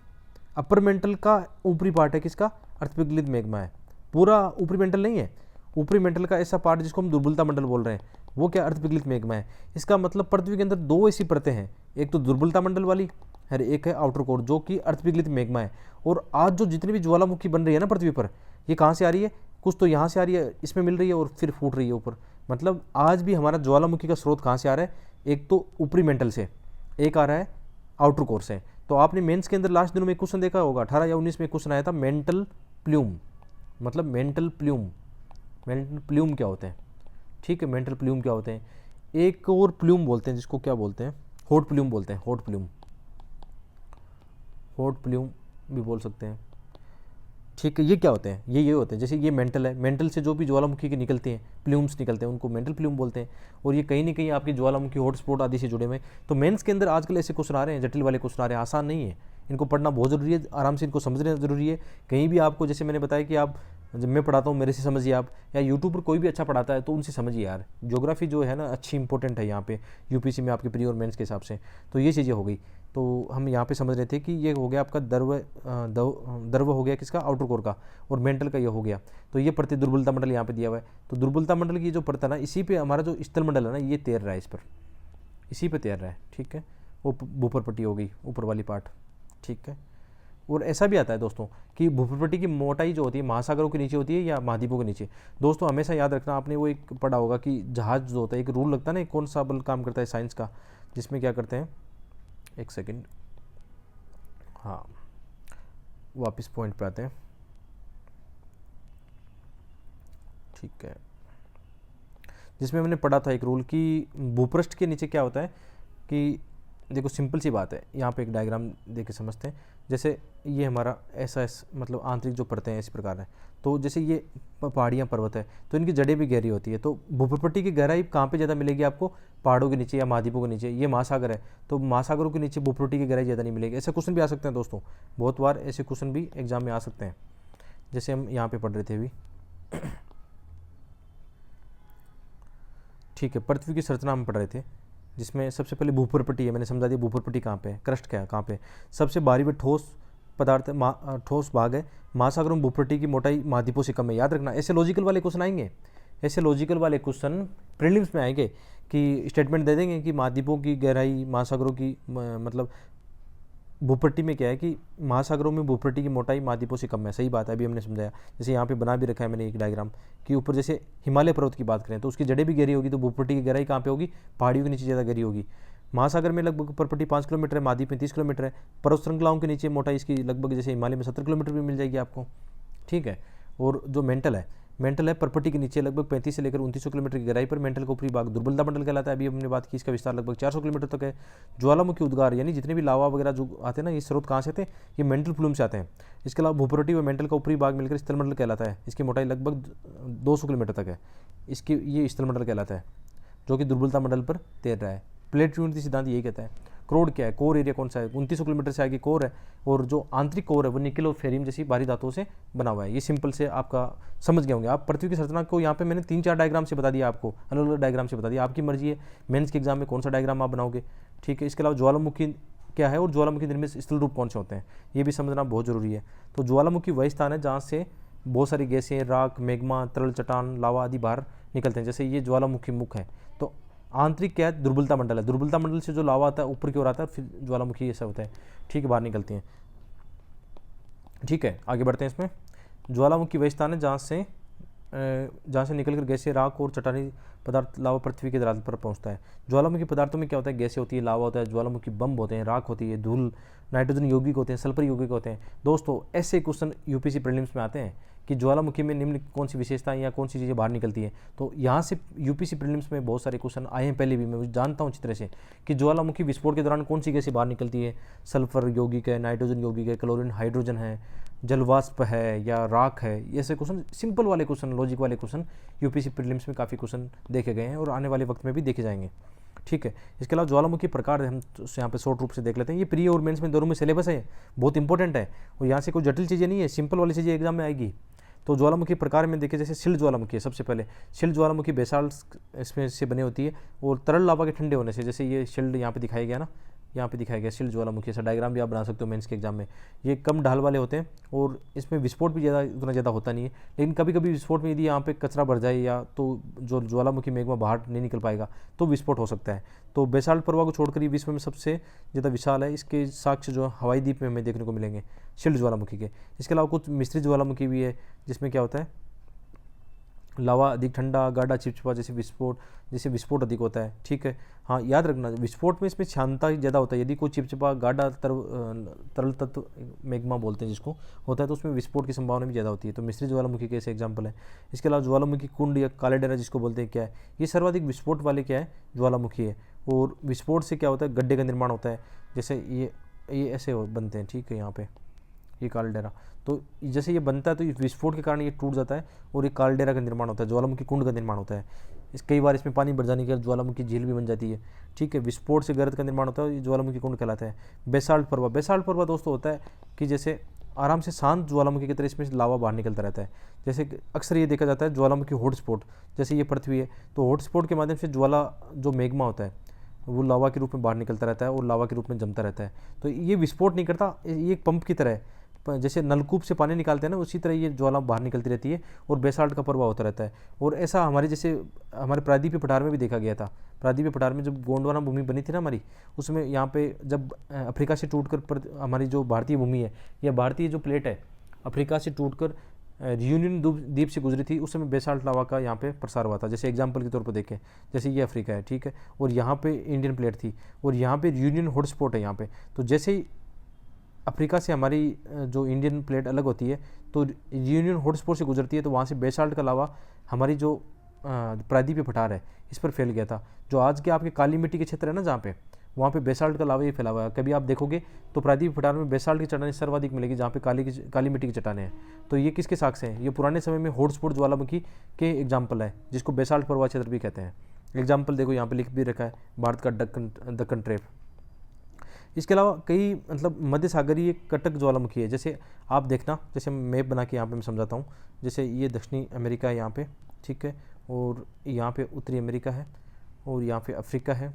अपर मेंटल का ऊपरी पार्ट है किसका, अर्ध पिघलित मैग्मा है, पूरा ऊपरी मेंटल नहीं है, ऊपरी मेंटल का ऐसा पार्ट जिसको हम दुर्बलता मंडल बोल रहे हैं, वो क्या, अर्ध पिघलित मैग्मा है। इसका मतलब पृथ्वी के अंदर दो ऐसी परतें हैं, एक तो दुर्बलता मंडल वाली और एक है आउटर कोर जो कि अर्ध पिघलित मैग्मा है। और आज जो जितनी भी ज्वालामुखी बन रही है ना पृथ्वी पर, ये कहाँ से आ रही है, कुछ तो यहाँ से आ रही है, इसमें मिल रही है और फिर फूट रही है ऊपर। मतलब आज भी हमारा ज्वालामुखी का स्रोत कहाँ से आ रहा है, एक तो ऊपरी मेंटल से, एक आ रहा है आउटर कोर से। तो आपने मेंस के अंदर लास्ट दिनों में क्वेश्चन देखा होगा, 18 या 19 में क्वेश्चन आया था, मेंटल प्ल्यूम, मतलब मेंटल प्ल्यूम, मेंटल प्ल्यूम क्या होते हैं, ठीक है, मेंटल प्ल्यूम क्या होते हैं। एक और प्ल्यूम बोलते हैं जिसको क्या बोलते हैं, हॉट प्ल्यूम बोलते हैं, हॉट प्ल्यूम, हॉट प्ल्यूम भी बोल सकते हैं, ठीक है। ये क्या होते हैं, ये होते हैं, जैसे ये मेंटल है, मेंटल से जो भी ज्वालामुखी के निकलते हैं प्ल्यूम्स निकलते हैं, उनको मेंटल प्ल्यूम बोलते हैं। और ये कहीं ना कहीं आपकी ज्वालामुखी हॉटस्पॉट आदि से जुड़े हुए। तो मेंस के अंदर आजकल ऐसे क्वेश्चन आ रहे हैं, जटिल वाले क्वेश्चन आ रहे हैं, आसान नहीं है, इनको पढ़ना बहुत ज़रूरी है, आराम से इनको समझना ज़रूरी है। कहीं भी आपको, जैसे मैंने बताया कि आप, जब मैं पढ़ाता हूँ मेरे से समझिए आप, या यूट्यूब पर कोई भी अच्छा पढ़ाता है तो उनसे समझिए यार, ज्योग्राफी जो है ना अच्छी इंपॉर्टेंट है यहाँ पे यूपीसी में आपके प्री और मेंस के हिसाब से। तो ये चीज़ें हो गई। तो हम यहाँ पे समझ रहे थे कि ये हो गया आपका द्रव हो गया किसका, आउटर कोर का, और मेंटल का ये हो गया। तो ये प्रति दुर्बलता मंडल यहाँ पे दिया हुआ है। तो दुर्बलता मंडल की जो परत है ना, इसी पे हमारा जो स्थल मंडल है ना, ये तैर रहा है, इस पर, इसी पे तैर रहा है, ठीक है। वो भूपरपट्टी हो गई ऊपर वाली पार्ट, ठीक है। और ऐसा भी आता है दोस्तों कि भूपरपट्टी की मोटाई जो होती है महासागरों के नीचे होती है या महाद्वीपों के नीचे। दोस्तों हमेशा याद रखना, आपने वो एक पढ़ा होगा कि जहाज जो होता है, एक रूल लगता है ना, कौन सा बल काम करता है साइंस का, जिसमें क्या करते हैं, एक सेकेंड, हाँ वापस पॉइंट पे आते हैं, ठीक है। जिसमें मैंने पढ़ा था एक रूल कि भूपृष्ठ के नीचे क्या होता है कि, देखो सिंपल सी बात है, यहाँ पे एक डायग्राम दे के समझते हैं। जैसे ये हमारा ऐसा मतलब आंतरिक जो परतें हैं इस प्रकार है। तो जैसे ये पहाड़ियाँ पर्वत है, तो इनकी जड़ें भी गहरी होती है। तो भूपरपट्टी की गहराई कहाँ पे ज़्यादा मिलेगी आपको, पहाड़ों के नीचे या महाद्वीपों के नीचे। ये महासागर है, तो महासागरों के नीचे भूपरपट्टी की गहराई ज़्यादा नहीं मिलेगी। ऐसे क्वेश्चन भी आ सकते हैं दोस्तों, बहुत बार ऐसे क्वेश्चन भी एग्जाम में आ सकते हैं, जैसे हम यहाँ पे पढ़ रहे थे अभी, ठीक है। पृथ्वी की संरचना हम पढ़ रहे थे, जिसमें सबसे पहले भूपरपट्टी है, मैंने समझा दिया भूपरपट्टी कहाँ पे है, क्रस्ट क्या है, कहाँ पे, सबसे बाहरी में ठोस पदार्थ, ठोस भाग है। महासागरों में भूपरपट्टी की मोटाई महाद्वीपों से कम है। याद रखना, ऐसे लॉजिकल वाले क्वेश्चन आएंगे, ऐसे लॉजिकल वाले क्वेश्चन प्रीलिम्स में आएंगे कि स्टेटमेंट दे देंगे कि महाद्वीपों की गहराई, महासागरों की मतलब भूपट्टी में क्या है कि महासागरों में भूपट्टी की मोटाई महाद्वीपों से कम है। सही बात है, अभी हमने समझाया। जैसे यहाँ पे बना भी रखा है मैंने एक डायग्राम कि ऊपर जैसे हिमालय पर्वत की बात करें तो उसकी जड़ें भी गहरी होगी, तो भूपट्टी की गहराई कहाँ पे होगी, पहाड़ियों के नीचे ज़्यादा गहरी होगी। महासागर में लगभग परपट्टी 5 किलोमीटर है, महाद्वीप में 30 किलोमीटर है। पर्वत श्रृंखलाओं के नीचे मोटाई इसकी लगभग जैसे हिमालय में 70 किलोमीटर भी मिल जाएगी आपको, ठीक है। और जो मेंटल है परपट्टी के नीचे लगभग 35 से लेकर 2900 किलोमीटर की गहराई पर। मेंटल का ऊपरी भाग दुर्बलता मंडल कहलाता है, अभी हमने बात की। इसका विस्तार लगभग 400 किलोमीटर तक है। ज्वालामुखी उद्गार यानी जितने भी लावा वगैरह जो आते हैं ना, ये स्रोत कहाँ से आते हैं, ये मेंटल प्लूम से आते हैं। इसके अलावा भूपरपट्टी व मेंटल का ऊपरी भाग मिलकर स्थल मंडल कहलाता है। इसकी मोटाई लगभग 200 किलोमीटर तक है। इसकी ये स्थल मंडल कहलाता है, जो कि दुर्बलता मंडल पर तैर रहा है। प्लेट यूनिटी सिद्धांत यही कहता है। कोर क्या है, कोर एरिया कौन सा है, 2900 किलोमीटर से आगे कोर है, और जो आंतरिक कोर है वो निकल और फेरियम जैसी भारी धातुओं से बना हुआ है। ये सिंपल से आपका समझ गए होंगे आप। पृथ्वी की संरचना को यहाँ पे मैंने 3-4 डायग्राम से बता दिया आपको, अलग अलग डायग्राम से बता दिया, आपकी मर्जी है मेंस के एग्जाम में कौन सा डायग्राम आप बनाओगे, ठीक है। इसके अलावा ज्वालामुखी क्या है और ज्वालामुखी निर्मित स्थल रूप कौन से होते हैं, ये भी समझना बहुत जरूरी है। तो ज्वालामुखी वही स्थान है जहाँ से बहुत सारी गैसें, राख, मैग्मा, तरल चट्टान, लावा आदि बाहर निकलते हैं। जैसे ये ज्वालामुखी मुख है, तो आंतरिक क्या है, दुर्बलता मंडल है, दुर्बलता मंडल से जो लावा आता है ऊपर की ओर आता है, फिर ज्वालामुखी ऐसा होता है, ठीक है, बाहर निकलती हैं, ठीक है। आगे बढ़ते हैं इसमें। ज्वालामुखी वही स्थान है जहाँ से निकलकर गैसें, राख और चट्टानी पदार्थ लावा पृथ्वी के धरातल पर पहुंचता है। ज्वालामुखी पदार्थों में क्या होता है, गैसें होती है, लावा होता है, ज्वालामुखी बम होते हैं, राख होती है, धूल, नाइट्रोजन यौगिक होते हैं, सल्फर यौगिक होते हैं। दोस्तों ऐसे क्वेश्चन यूपीसी प्रीलिम्स में आते हैं कि ज्वालामुखी में निम्न कौन सी विशेषताएं या कौन सी चीज़ें बाहर निकलती है। तो यहाँ से यूपीसी प्रीलिम्स में बहुत सारे क्वेश्चन आए हैं पहले भी, मैं जानता हूँ अच्छी तरह से कि ज्वालामुखी विस्फोट के दौरान कौन सी गैसें बाहर निकलती है, सल्फर यौगिक है, नाइट्रोजन यौगिक है, क्लोरीन, हाइड्रोजन है, जलवाष्प है या राख है। ऐसे क्वेश्चन, सिंपल वाले क्वेश्चन, लॉजिक वाले क्वेश्चन यूपीसी प्रीलिम्स में काफ़ी क्वेश्चन देखे गए हैं और आने वाले वक्त में भी देखे जाएंगे, ठीक है। इसके अलावा ज्वालामुखी प्रकार हम यहाँ पे शॉर्ट रूप से देख लेते हैं। ये प्री और मेंस में दोनों में सिलेबस है, बहुत इंपॉर्टेंट है, और यहाँ से कोई जटिल चीज़ें नहीं है, सिंपल वाली चीज़ें एग्जाम में आएगी। तो ज्वालामुखी प्रकार में देखिए, जैसे शिल्ड ज्वालामुखी है सबसे पहले। शिल्ड ज्वालामुखी बेसाल्ट इसमें से बनी होती है और तरल लावा के ठंडे होने से, जैसे ये शिल्ड यहाँ पे दिखाया गया ना, यहाँ पे दिखाया गया शिल्ड ज्वालामुखी, ऐसा डायग्राम भी आप बना सकते हो मेंस के एग्जाम में। ये कम ढाल वाले होते हैं और इसमें विस्फोट भी उतना ज़्यादा होता नहीं है, लेकिन कभी कभी विस्फोट में यदि यहाँ पे कचरा भर जाए या तो जो ज्वालामुखी मेघमा बाहर नहीं निकल पाएगा तो विस्फोट हो सकता है। तो बेसाल्ट पर्वा को छोड़कर ये विश्व में सबसे ज़्यादा विशाल है। इसके साक्ष्य जो हवाई द्वीप में हमें देखने को मिलेंगे शिल्ड ज्वालामुखी के। इसके अलावा कुछ मिश्रित ज्वालामुखी भी है, जिसमें क्या होता है, लावा अधिक ठंडा, गाढ़ा, चिपचिपा, जैसे विस्फोट अधिक होता है, ठीक है। हाँ, याद रखना विस्फोट में इसमें क्षमता ज़्यादा होता है। यदि कोई चिपचिपा, गाढ़ा, तरल तत्व, मैग्मा बोलते हैं जिसको, होता है तो उसमें विस्फोट की संभावना भी ज़्यादा होती है। तो मिश्रित ज्वालामुखी के ऐसे एग्जाम्पल है। इसके अलावा ज्वालामुखी कुंड या कालेडेरा जिसको बोलते हैं, क्या है, ये सर्वाधिक विस्फोट वाले क्या है, ज्वालामुखी है। और विस्फोट से क्या होता है, गड्ढे का निर्माण होता है, जैसे ये ऐसे बनते हैं, ठीक है। यहाँ पे ये कालडेरा, तो जैसे ये बनता है तो विस्फोट के कारण ये टूट जाता है और ये कालडेरा का निर्माण होता है, ज्वालामुखी कुंड का निर्माण होता है। कई बार इसमें पानी भर जाने के बाद ज्वालामुखी झील भी बन जाती है, ठीक है। विस्फोट से गर्द का निर्माण होता है, ये ज्वालामुखी कुंड कहलाता है। बेसाल्ट पर्वा दोस्तों होता है कि जैसे आराम से शांत ज्वालामुखी की तरह इसमें लावा बाहर निकलता रहता है। जैसे अक्सर ये देखा जाता है ज्वालामुखी हॉटस्पॉट, जैसे ये पृथ्वी है तो हॉटस्पॉट के माध्यम से ज्वाला जो मैग्मा होता है वो लावा के रूप में बाहर निकलता रहता है और लावा के रूप में जमता रहता है। तो ये विस्फोट नहीं करता, ये एक पंप की तरह है, जैसे नलकूप से पानी निकालते हैं ना, उसी तरह ये ज्वाला बाहर निकलती रहती है और बेसाल्ट का प्रवाह होता रहता है। और ऐसा हमारे प्रायद्वीपीय पठार में भी देखा गया था। प्रायद्वीपीय पठार में जब गोंडवाना भूमि बनी थी ना हमारी, उसमें यहाँ पे जब अफ्रीका से टूटकर हमारी जो भारतीय भूमि है या भारतीय जो प्लेट है अफ्रीका से टूटकर रियूनियन द्वीप से गुजरी थी, उस समय बेसाल्ट लावा का यहाँ पे प्रसार हुआ था। जैसे एग्जाम्पल के तौर पर देखें, जैसे ये अफ्रीका है, ठीक है, और यहाँ पे इंडियन प्लेट थी और यहाँ पे रियूनियन हॉटस्पॉट है यहाँ पे। तो जैसे ही अफ्रीका से हमारी जो इंडियन प्लेट अलग होती है तो यूनियन हॉटस्पॉट से गुजरती है, तो वहाँ से बेसाल्ट का लावा हमारी जो प्रायद्वीपीय पठार है इस पर फैल गया था। जो आज के आपके काली मिट्टी के क्षेत्र है ना जहाँ पे, वहाँ पे बेसाल्ट का लावा ही फैला हुआ है। कभी आप देखोगे तो प्रायद्वीपीय पठार में बेसाल्ट की चट्टानें सर्वाधिक मिलेगी, जहाँ पे काली मिट्टी की चट्टानें हैं। तो ये किसके साक्ष्य हैं, ये पुराने समय में हॉटस्पॉट ज्वालामुखी के एग्जाम्पल है, जिसको बेसाल्ट प्रवाह क्षेत्र भी कहते हैं। एग्जाम्पल देखो यहाँ पे लिख भी रखा है, भारत का दक्कन ट्रेप। इसके अलावा कई मध्य सागरीय कटक ज्वालामुखी है। जैसे आप देखना, जैसे मैप बना के यहाँ पे मैं समझाता हूँ। जैसे ये दक्षिणी अमेरिका है यहाँ पे, ठीक है, और यहाँ पे उत्तरी अमेरिका है और यहाँ पे अफ्रीका है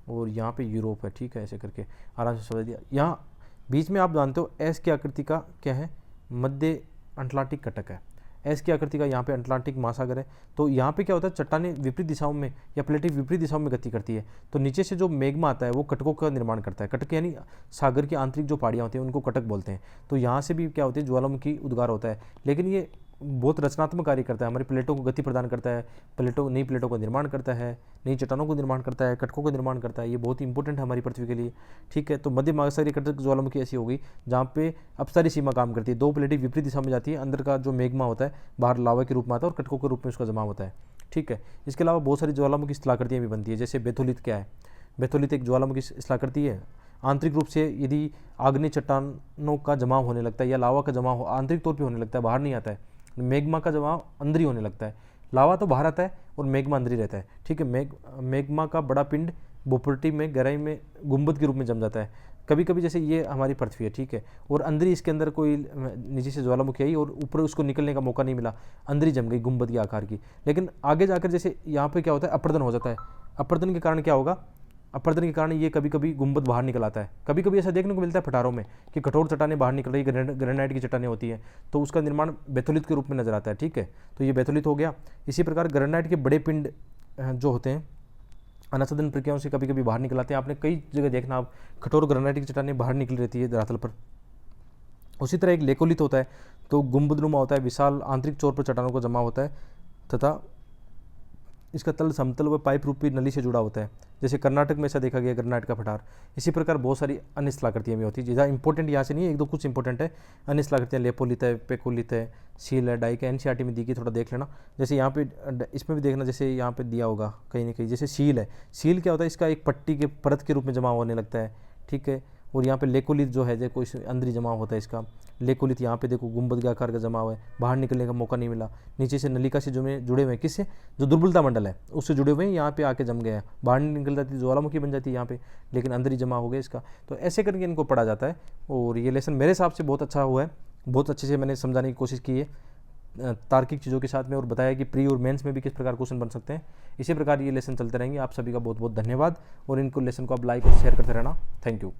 और यहाँ पे यूरोप है, ठीक है। ऐसे करके आराम से समझ दिया। यहाँ बीच में आप जानते हो एस की आकृति का क्या है, मध्य अटलांटिक कटक है। एस की आकृति का यहाँ पे अटलांटिक महासागर है। तो यहाँ पे क्या होता है, चट्टानें विपरीत दिशाओं में या प्लेटें विपरीत दिशाओं में गति करती है। तो नीचे से जो मैग्मा आता है वो कटकों का निर्माण करता है। कटक यानी सागर की आंतरिक जो पहाड़ियाँ होती हैं उनको कटक बोलते हैं। तो यहाँ से भी क्या होती है, ज्वालामुखी उद्गार होता है। लेकिन ये बहुत रचनात्मक कार्य करता है, हमारी प्लेटों को गति प्रदान करता है, नई प्लेटों का निर्माण करता है, नई चट्टानों को निर्माण करता है, कटकों को निर्माण करता है। ये बहुत ही इंपॉर्टेंट है हमारी पृथ्वी के लिए, ठीक है। तो मध्य महासागरीय कटक ज्वालामुखी ऐसी होगी जहाँ पे अपसारी सीमा काम करती है, दो प्लेटें विपरीत दिशा में जाती है, अंदर का जो मैग्मा होता है बाहर लावा के रूप में आता है और कटकों के रूप में उसका जमा होता है, ठीक है। इसके अलावा बहुत सारी ज्वालामुखी स्थलाकृतियाँ भी बनती है। जैसे बेथोलित क्या है, बेथोलित एक ज्वालामुखी स्थलाकृति है। आंतरिक रूप से यदि आग्नेय चट्टानों का जमाव होने लगता है या लावा का जमाव आंतरिक तौर पर होने लगता है, बाहर नहीं आता है, मैग्मा का जमाव अंदर ही होने लगता है। लावा तो बाहर आता है और मैग्मा अंदर ही रहता है, ठीक है। मैग्मा का बड़ा पिंड भूपट्टी में गहराई में गुंबद के रूप में जम जाता है। कभी कभी जैसे ये हमारी पृथ्वी है, ठीक है, और अंदर ही इसके अंदर कोई नीचे से ज्वालामुखी आई और ऊपर उसको निकलने का मौका नहीं मिला, अंदर ही जम गई गुंबद के आकार की। लेकिन आगे जाकर जैसे यहाँ पे क्या होता है, अपर्दन हो जाता है। अपर्दन के कारण क्या होगा, अपर्दन के कारण ये कभी कभी गुंबद बाहर निकल आता है। कभी कभी ऐसा देखने को मिलता है पठारों में कि कठोर चट्टानें बाहर निकल रही, ग्रेनाइट की चट्टानें होती हैं, तो उसका निर्माण बेथोलित के रूप में नजर आता है, ठीक है। तो ये बेथोलित हो गया। इसी प्रकार ग्रेनाइट के बड़े पिंड जो होते हैं अनाच्छादन प्रक्रियाओं से कभी कभी बाहर निकल आते हैं। आपने कई जगह देखना, आप कठोर ग्रेनाइट की चट्टानें बाहर निकल रहती है धरातल पर। उसी तरह एक लेकोलित होता है, तो गुंबदनुमा होता है, विशाल आंतरिक चौर पर चट्टानों को जमा होता है तथा इसका तल समतल व पाइप रूपी नली से जुड़ा होता है। जैसे कर्नाटक में ऐसा देखा गया ग्रेनाइट का पठार। इसी प्रकार बहुत सारी अन्य स्थलाकृतियाँ भी होती है, ज़्यादा इंपॉर्टेंट यहाँ से नहीं है, एक दो कुछ इंपॉर्टेंट है। अन्य स्थलाकृतियाँ लेपोलित है, पेकोलित है, सील है, डाइक है, एनसीईआरटी में दी गई, थोड़ा देख लेना। जैसे यहाँ पे इसमें भी देखना, जैसे यहाँ पे दिया होगा कहीं ना कहीं, जैसे सील है। सील क्या होता है, इसका एक पट्टी के परत के रूप में जमा होने लगता है, ठीक है। और यहाँ पे लेकोलित जो है, जो कोई अंदर ही जमा होता है इसका लेकोलित। यहाँ पे देखो गुंबद के आकार का जमा हुआ है, बाहर निकलने का मौका नहीं मिला, नीचे से नलिका से जुड़े हुए हैं, किससे, जो दुर्बलता मंडल है उससे जुड़े हुए हैं, यहाँ पे आके जम गए हैं, बाहर निकल जाती ज्वालामुखी बन जाती है यहाँ पे, लेकिन अंदर ही जमा हो गया इसका। तो ऐसे करके इनको पढ़ा जाता है। और ये लेसन मेरे हिसाब से बहुत अच्छा हुआ है, बहुत अच्छे से मैंने समझाने की कोशिश की है तार्किक चीज़ों के साथ में, और बताया कि प्री और मेंस में भी किस प्रकार क्वेश्चन बन सकते हैं। इसी प्रकार ये लेसन चलते रहेंगे। आप सभी का बहुत बहुत धन्यवाद, और इनको लेसन को आप लाइक और शेयर करते रहना। Thank you.